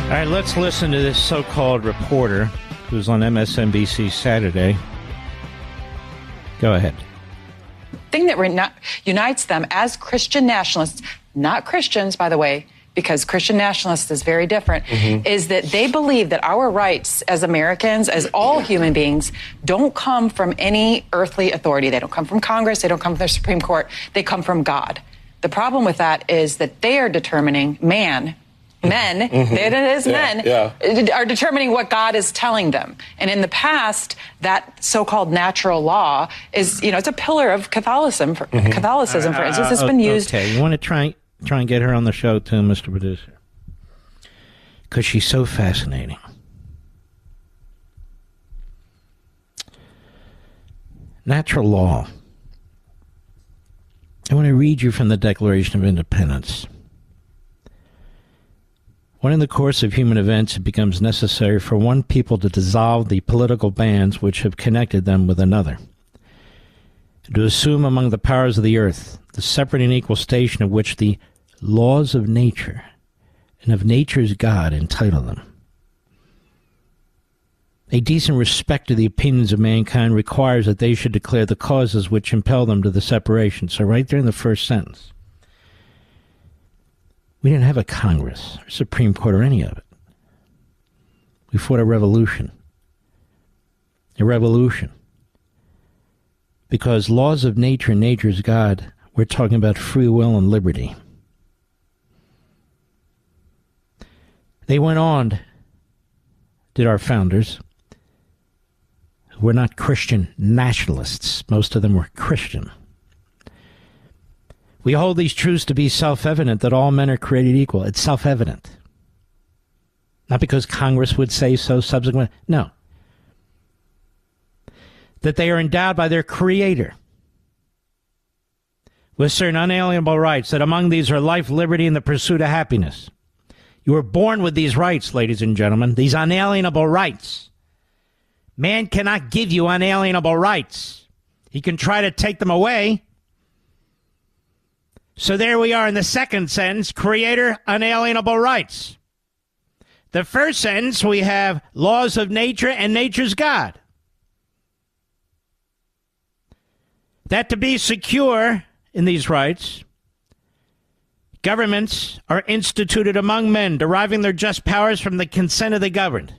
All right, let's listen to this so-called reporter who's on MSNBC Saturday. Go ahead. The thing that unites them as Christian nationalists, not Christians, by the way, because Christian nationalists is very different, is that they believe that our rights as Americans, as all human beings, don't come from any earthly authority. They don't come from Congress. They don't come from the Supreme Court. They come from God. The problem with that is that they are determining men, are determining what God is telling them. And in the past, that so-called natural law is, it's a pillar of Catholicism. For instance, has been used. Okay, you want to try and get her on the show too, Mr. Producer? Because she's so fascinating. Natural law. I want to read you from the Declaration of Independence. When in the course of human events it becomes necessary for one people to dissolve the political bands which have connected them with another, to assume among the powers of the earth the separate and equal station of which the laws of nature and of nature's God entitle them. A decent respect to the opinions of mankind requires that they should declare the causes which impel them to the separation. So right there in the first sentence. We didn't have a Congress or Supreme Court or any of it. We fought a revolution. A revolution. Because laws of nature and nature's God, we're talking about free will and liberty. They went on, did our founders, who were not Christian nationalists. Most of them were Christian. We hold these truths to be self-evident, that all men are created equal. It's self-evident. Not because Congress would say so subsequently. No. That they are endowed by their Creator with certain unalienable rights, that among these are life, liberty, and the pursuit of happiness. You were born with these rights, ladies and gentlemen, these unalienable rights. Man cannot give you unalienable rights. He can try to take them away. So there we are in the second sentence, Creator, unalienable rights. The first sentence, we have laws of nature and nature's God. That to be secure in these rights, governments are instituted among men, deriving their just powers from the consent of the governed.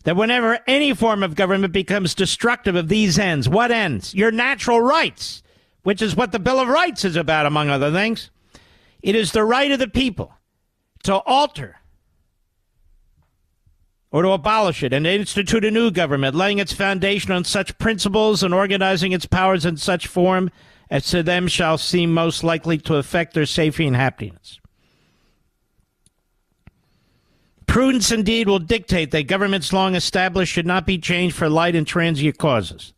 That whenever any form of government becomes destructive of these ends, what ends? Your natural rights, which is what the Bill of Rights is about, among other things. It is the right of the people to alter or to abolish it and to institute a new government, laying its foundation on such principles and organizing its powers in such form as to them shall seem most likely to affect their safety and happiness. Prudence indeed will dictate that governments long established should not be changed for light and transient causes.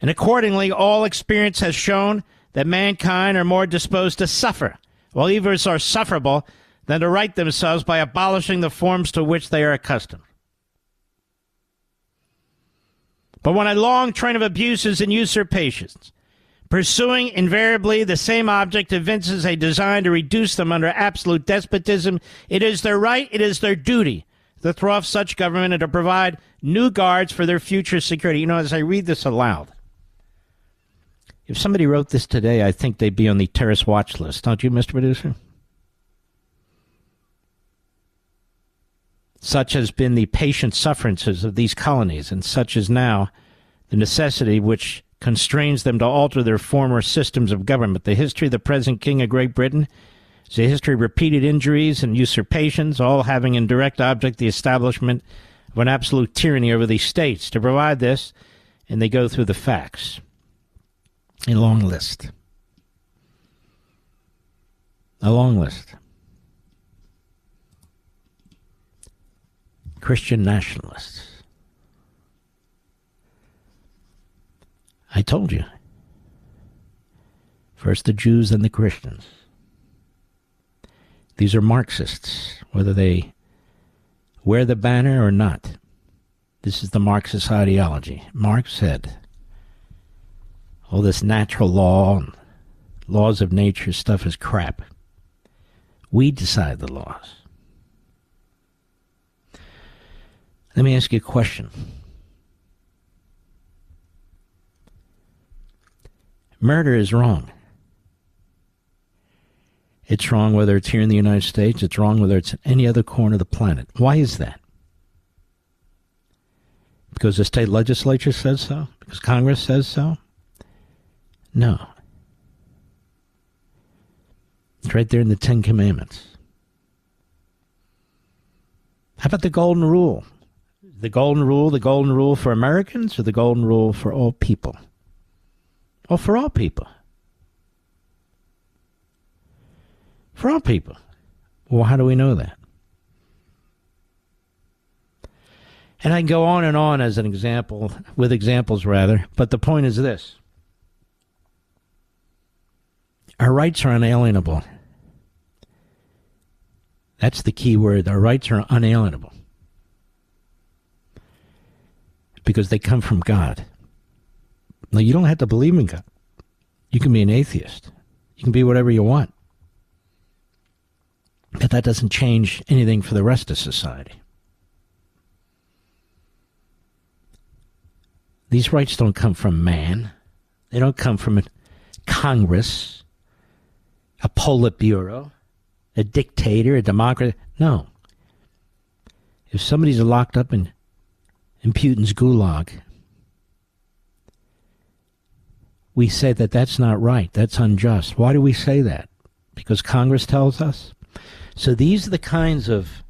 And accordingly, all experience has shown that mankind are more disposed to suffer, while evils are sufferable, than to right themselves by abolishing the forms to which they are accustomed. But when a long train of abuses and usurpations, pursuing invariably the same object, evinces a design to reduce them under absolute despotism, it is their right, it is their duty to throw off such government and to provide new guards for their future security. You know, as I read this aloud, if somebody wrote this today, I think they'd be on the terrorist watch list. Don't you, Mr. Producer? Such has been the patient sufferances of these colonies, and such is now the necessity which constrains them to alter their former systems of government. The history of the present King of Great Britain is a history of repeated injuries and usurpations, all having in direct object the establishment of an absolute tyranny over these states. To provide this, and they go through the facts. A long list. A long list. Christian nationalists. I told you. First the Jews, then the Christians. These are Marxists, whether they wear the banner or not. This is the Marxist ideology. Marx said, all this natural law and laws of nature stuff is crap. We decide the laws. Let me ask you a question. Murder is wrong. It's wrong whether it's here in the United States. It's wrong whether it's in any other corner of the planet. Why is that? Because the state legislature says so? Because Congress says so? No. It's right there in the Ten Commandments. How about the Golden Rule? The Golden Rule for Americans, or the Golden Rule for all people? Oh, for all people. For all people. Well, how do we know that? And I can go on and on as an example, with examples rather, but the point is this. Our rights are unalienable. That's the key word. Our rights are unalienable. Because they come from God. Now, you don't have to believe in God. You can be an atheist. You can be whatever you want. But that doesn't change anything for the rest of society. These rights don't come from man. They don't come from a Congress, a Politburo, a dictator, a democracy. No. If somebody's locked up in Putin's gulag, we say that that's not right. That's unjust. Why do we say that? Because Congress tells us? So these are the kinds of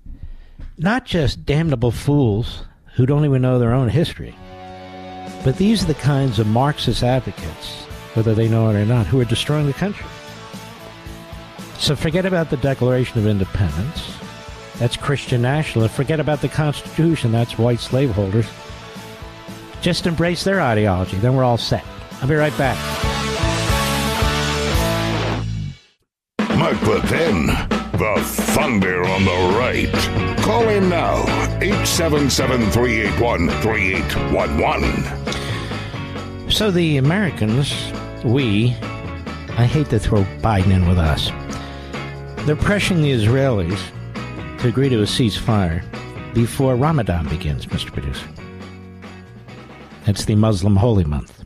not just damnable fools who don't even know their own history, but these are the kinds of Marxist advocates, whether they know it or not, who are destroying the country. So forget about the Declaration of Independence. That's Christian nationalists. Forget about the Constitution. That's white slaveholders. Just embrace their ideology. Then we're all set. I'll be right back. Mark Levin, the thunder on the right. Call in now, 877-381-3811. So the Americans, I hate to throw Biden in with us, they're pressuring the Israelis to agree to a ceasefire before Ramadan begins, Mr. Producer. That's the Muslim holy month.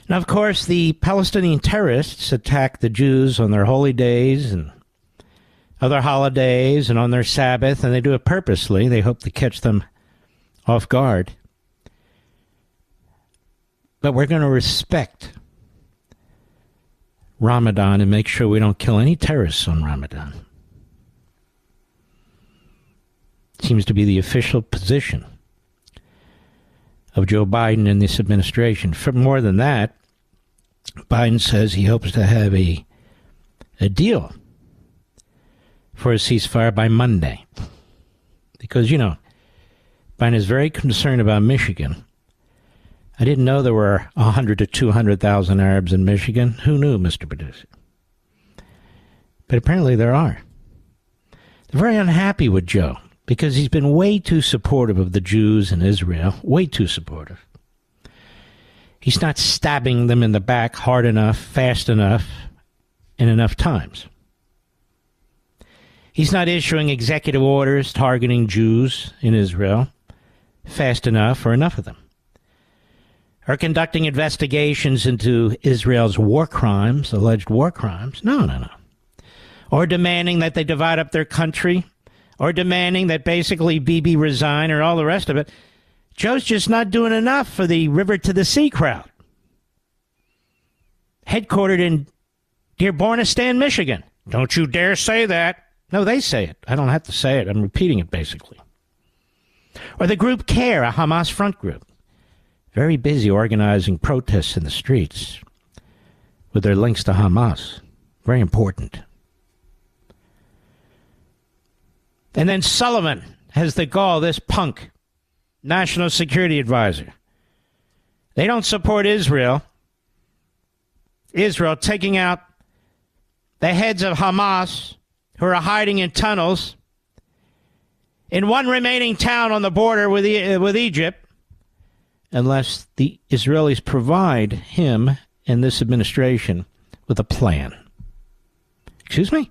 Now, of course, the Palestinian terrorists attack the Jews on their holy days and other holidays and on their Sabbath, and they do it purposely. They hope to catch them off guard. But we're going to respect Ramadan and make sure we don't kill any terrorists on Ramadan. Seems to be the official position of Joe Biden and this administration. For more than that, Biden says he hopes to have a deal for a ceasefire by Monday. Because, Biden is very concerned about Michigan. I didn't know there were 100 to 200,000 Arabs in Michigan. Who knew, Mr. Producer? But apparently there are. They're very unhappy with Joe because he's been way too supportive of the Jews in Israel. Way too supportive. He's not stabbing them in the back hard enough, fast enough, and enough times. He's not issuing executive orders targeting Jews in Israel fast enough or enough of them. Or conducting investigations into Israel's war crimes, alleged war crimes. No. Or demanding that they divide up their country. Or demanding that basically Bibi resign or all the rest of it. Joe's just not doing enough for the river to the sea crowd. headquartered in Dearbornistan, Michigan. Don't you dare say that. No, they say it. I don't have to say it. I'm repeating it, basically. Or the group CARE, a Hamas front group. Very busy organizing protests in the streets with their links to Hamas. Very important. And then Sullivan has the gall, this punk, National Security Advisor. They don't support Israel. Israel taking out the heads of Hamas who are hiding in tunnels in one remaining town on the border with Egypt, unless the Israelis provide him and this administration with a plan. Excuse me?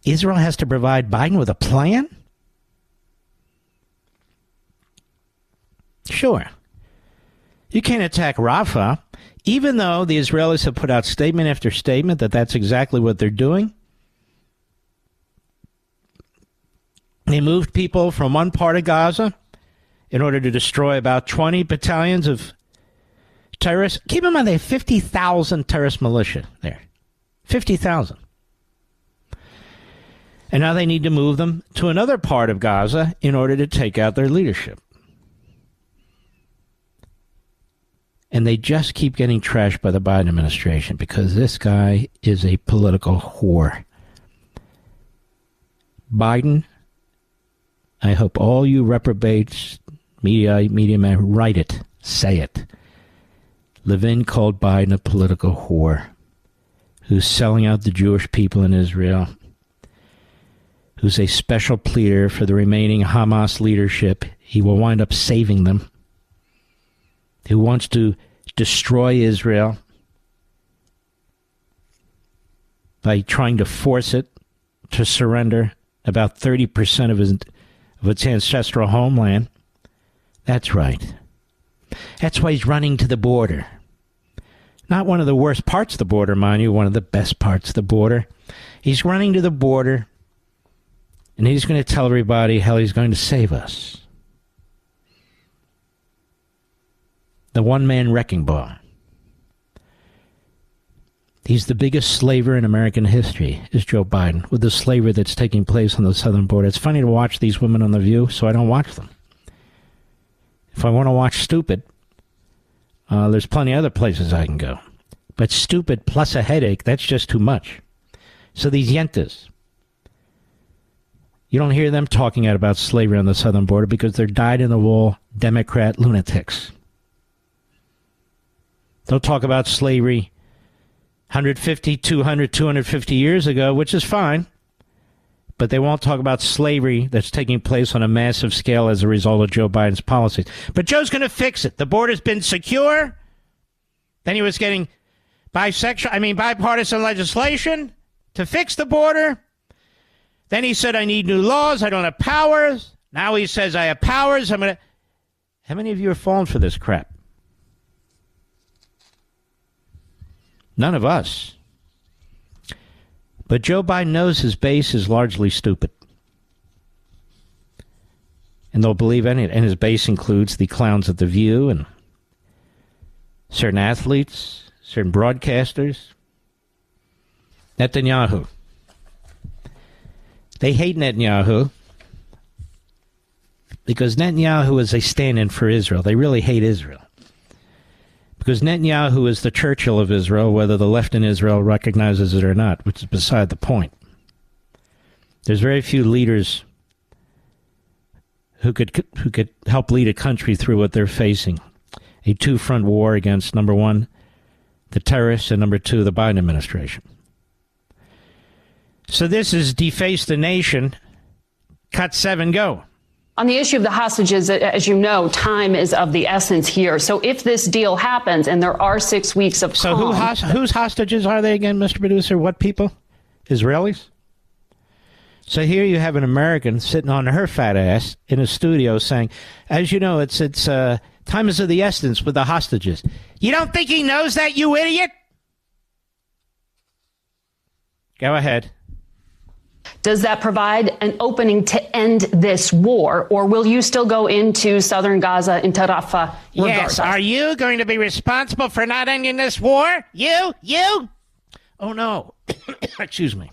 Israel has to provide Biden with a plan? Sure. You can't attack Rafah, even though the Israelis have put out statement after statement that that's exactly what they're doing. They moved people from one part of Gaza in order to destroy about 20 battalions of terrorists. Keep in mind, they have 50,000 terrorist militia there. 50,000. And now they need to move them to another part of Gaza in order to take out their leadership. And they just keep getting trashed by the Biden administration because this guy is a political whore. Biden, I hope all you reprobates, media men, write it, say it. Levin called Biden a political whore who's selling out the Jewish people in Israel, who's a special pleader for the remaining Hamas leadership. He will wind up saving them. Who wants to destroy Israel by trying to force it to surrender about 30% of its ancestral homeland. That's right. That's why he's running to the border. Not one of the worst parts of the border, mind you, one of the best parts of the border. He's running to the border, and he's going to tell everybody how he's going to save us. The one-man wrecking ball. He's the biggest slaver in American history, is Joe Biden, with the slavery that's taking place on the southern border. It's funny to watch these women on The View, so I don't watch them. If I want to watch stupid, there's plenty of other places I can go. But stupid plus a headache, that's just too much. So these yentas, you don't hear them talking out about slavery on the southern border because they're dyed-in-the-wool Democrat lunatics. They'll talk about slavery 150, 200, 250 years ago, which is fine. But they won't talk about slavery that's taking place on a massive scale as a result of Joe Biden's policies. But Joe's going to fix it. The border's been secure. Then he was getting bipartisan legislation to fix the border. Then he said, I need new laws. I don't have powers. Now he says, I have powers. How many of you are falling for this crap? None of us. But Joe Biden knows his base is largely stupid. And they'll believe in it. And his base includes the clowns at The View and certain athletes, certain broadcasters. Netanyahu. They hate Netanyahu because Netanyahu is a stand-in for Israel. They really hate Israel. Because Netanyahu is the Churchill of Israel, whether the left in Israel recognizes it or not, which is beside the point. There's very few leaders who could help lead a country through what they're facing. A two-front war against, number one, the terrorists, and number two, the Biden administration. So this is deface the nation. Cut 7, go. On the issue of the hostages, as you know, time is of the essence here. So if this deal happens and there are 6 weeks of calm... So whose hostages are they again, Mr. Producer? What people? Israelis? So here you have an American sitting on her fat ass in a studio saying, as you know, it's time is of the essence with the hostages. You don't think he knows that, you idiot? Go ahead. Does that provide an opening to end this war, or will you still go into southern Gaza, into Rafah? Yes. Are you going to be responsible for not ending this war? You? Oh, no. Excuse me.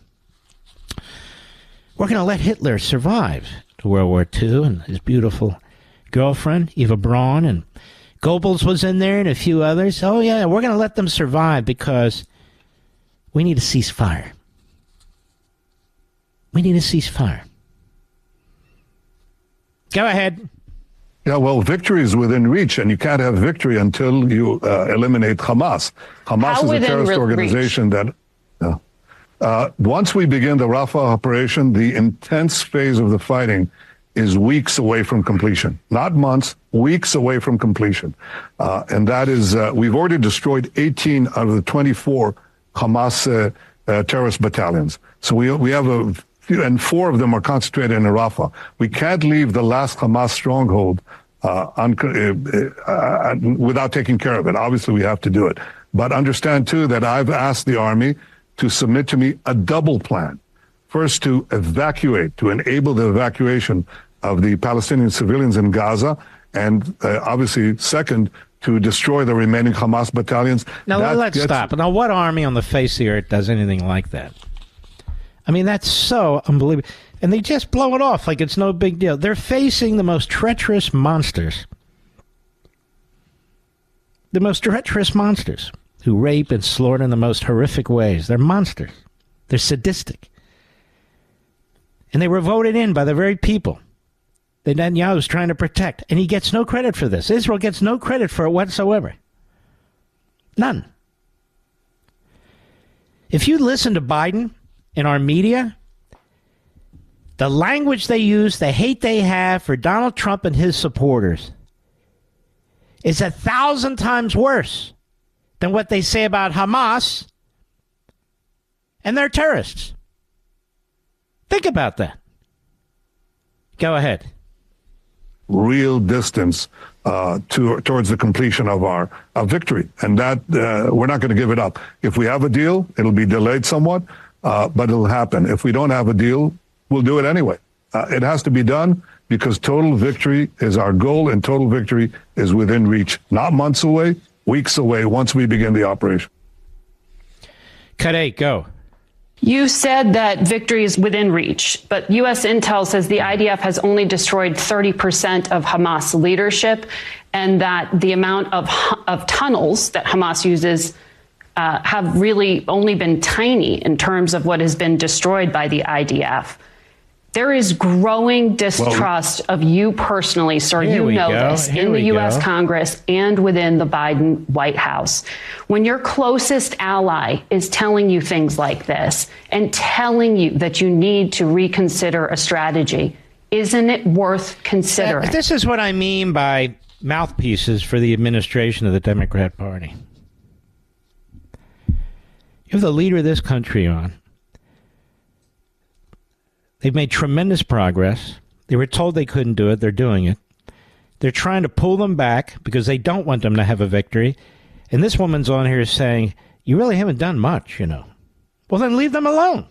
We're going to let Hitler survive to World War II and his beautiful girlfriend, Eva Braun, and Goebbels was in there and a few others. Oh, yeah, we're going to let them survive because we need a ceasefire. We need a ceasefire. Go ahead. Yeah, well, victory is within reach, and you can't have victory until you eliminate Hamas. Hamas is a terrorist organization that... once we begin the Rafah operation, the intense phase of the fighting is weeks away from completion. Not months, weeks away from completion. And that is, we've already destroyed 18 out of the 24 Hamas terrorist battalions. So we have a few, and 4 of them are concentrated in Rafah. We can't leave the last Hamas stronghold without taking care of it. Obviously, we have to do it. But understand, too, that I've asked the army to submit to me a double plan. First, to evacuate, to enable the evacuation of the Palestinian civilians in Gaza, and obviously, second, to destroy the remaining Hamas battalions. Now, let's stop. Now, what army on the face of the earth does anything like that? I mean, that's so unbelievable. And they just blow it off like it's no big deal. They're facing the most treacherous monsters. The most treacherous monsters who rape and slaughter in the most horrific ways. They're monsters. They're sadistic. And they were voted in by the very people that Netanyahu is trying to protect. And he gets no credit for this. Israel gets no credit for it whatsoever. None. If you listen to Biden in our media, the language they use, the hate they have for Donald Trump and his supporters is 1,000 times worse than what they say about Hamas and their terrorists. Think about that. Go ahead. Real distance towards the completion of our victory. And that we're not going to give it up. If we have a deal, it'll be delayed somewhat, but it'll happen. If we don't have a deal, we'll do it anyway. It has to be done because total victory is our goal, and total victory is within reach. Not months away, weeks away once we begin the operation. Cut 8, go. You said that victory is within reach, but U.S. intel says the IDF has only destroyed 30% of Hamas leadership, and that the amount of tunnels that Hamas uses have really only been tiny in terms of what has been destroyed by the IDF. There is growing distrust of you personally, sir. You know this, in the U.S. Congress and within the Biden White House. When your closest ally is telling you things like this and telling you that you need to reconsider a strategy, isn't it worth considering? This is what I mean by mouthpieces for the administration of the Democrat Party. You have the leader of this country on. They've made tremendous progress. They were told they couldn't do it. They're doing it. They're trying to pull them back because they don't want them to have a victory. And this woman's on here saying, you really haven't done much, you know. Well, then leave them alone.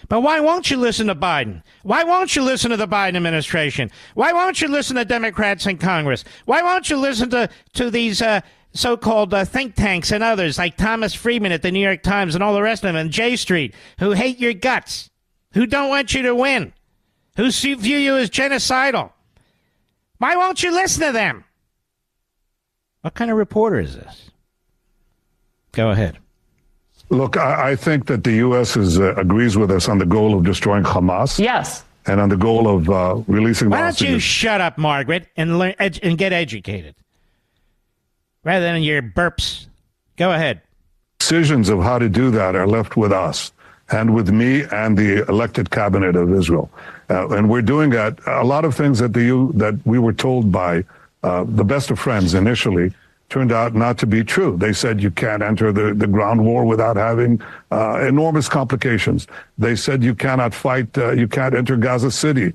But why won't you listen to Biden? Why won't you listen to the Biden administration? Why won't you listen to Democrats in Congress? Why won't you listen to these so-called think tanks and others like Thomas Friedman at the New York Times and all the rest of them, and J Street, who hate your guts, who don't want you to win, who view you as genocidal? Why won't you listen to them? What kind of reporter is this? Go ahead. Look, I think that the U.S. agrees with us on the goal of destroying Hamas. Yes. And on the goal of releasing the hostages. Why don't you shut up, Margaret, and learn and get educated, rather than your burps? Go ahead. Decisions of how to do that are left with us and with me and the elected cabinet of Israel. And we're doing a lot of things that we were told by the best of friends initially turned out not to be true. They said you can't enter the ground war without having enormous complications. They said you cannot fight, you can't enter Gaza City,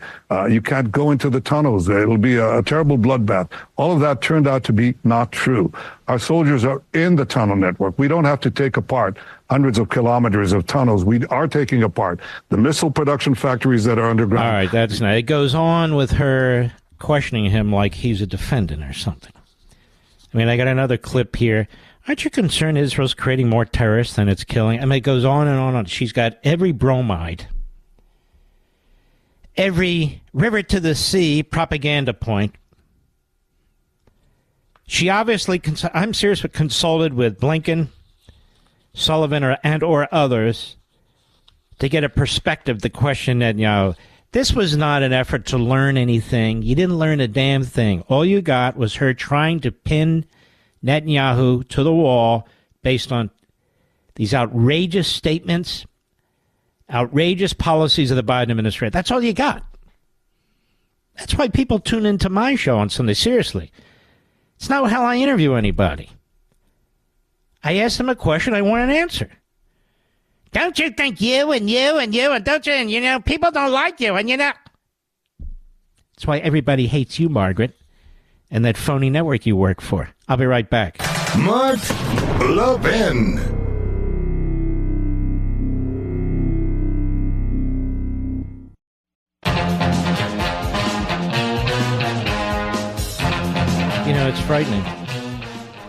you can't go into the tunnels. It'll be a terrible bloodbath. All of that turned out to be not true. Our soldiers are in the tunnel network. We don't have to take apart hundreds of kilometers of tunnels. We are taking apart the missile production factories that are underground. All right, that's nice. It goes on with her questioning him like he's a defendant or something. I mean, I got another clip here. Aren't you concerned Israel's creating more terrorists than it's killing? I mean, it goes on and on. She's got every bromide, every river to the sea propaganda point. She obviously, I'm serious, but consulted with Blinken, Sullivan, or others to get a perspective to question Netanyahu. This was not an effort to learn anything. You didn't learn a damn thing. All you got was her trying to pin Netanyahu to the wall based on these outrageous statements, outrageous policies of the Biden administration. That's all you got. That's why people tune into my show on Sunday. Seriously. It's not how I interview anybody. I ask them a question, I want an answer. Don't you think you and don't you, and you know, people don't like you, and you know. That's why everybody hates you, Margaret, and that phony network you work for. I'll be right back. Mark Levin. You know, it's frightening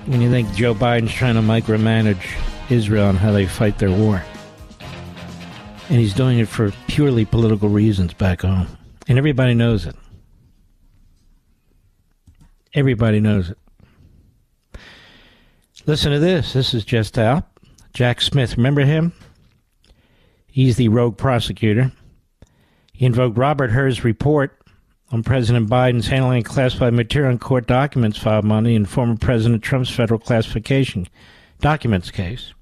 when you think Joe Biden's trying to micromanage Israel and how they fight their war. And he's doing it for purely political reasons back home. And everybody knows it. Everybody knows it. Listen to this. This is just out. Jack Smith, remember him? He's the rogue prosecutor. He invoked Robert Hur's report on President Biden's handling classified material in court documents filed Monday in former President Trump's federal classification documents case.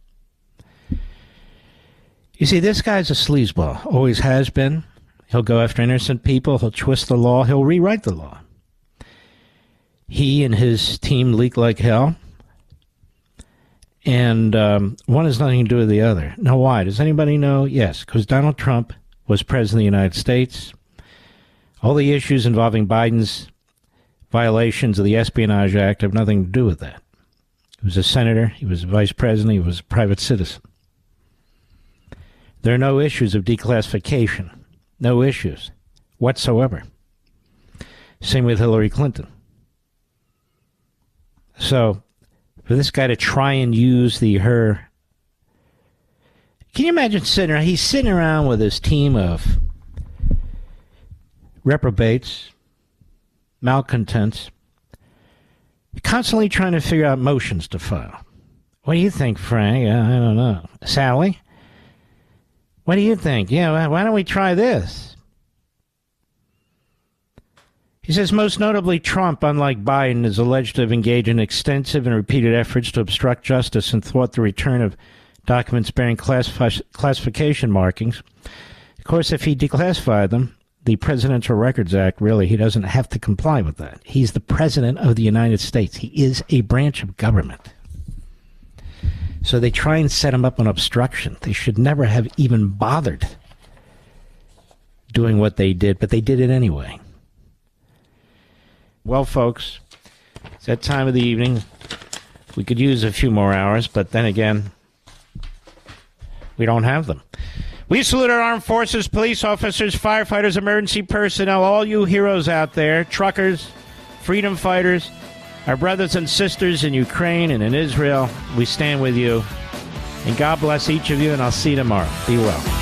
You see, this guy's a sleazeball. Always has been. He'll go after innocent people. He'll twist the law. He'll rewrite the law. He and his team leak like hell. And one has nothing to do with the other. Now, why? Does anybody know? Yes, because Donald Trump was president of the United States. All the issues involving Biden's violations of the Espionage Act have nothing to do with that. He was a senator. He was a vice president. He was a private citizen. There are no issues of declassification. No issues whatsoever. Same with Hillary Clinton. So, for this guy to try and use her... Can you imagine sitting around? He's sitting around with his team of reprobates, malcontents, constantly trying to figure out motions to file. What do you think, Frank? I don't know. Sally? What do you think? Yeah, why don't we try this? He says, most notably, Trump, unlike Biden, is alleged to have engaged in extensive and repeated efforts to obstruct justice and thwart the return of documents bearing classification markings. Of course, if he declassified them, the Presidential Records Act, really, he doesn't have to comply with that. He's the President of the United States. He is a branch of government. So they try and set him up on obstruction. They should never have even bothered doing what they did, but they did it anyway. Well, folks, it's that time of the evening. We could use a few more hours, but then again, we don't have them. We salute our armed forces, police officers, firefighters, emergency personnel, all you heroes out there, truckers, freedom fighters, our brothers and sisters in Ukraine and in Israel. We stand with you. And God bless each of you, and I'll see you tomorrow. Be well.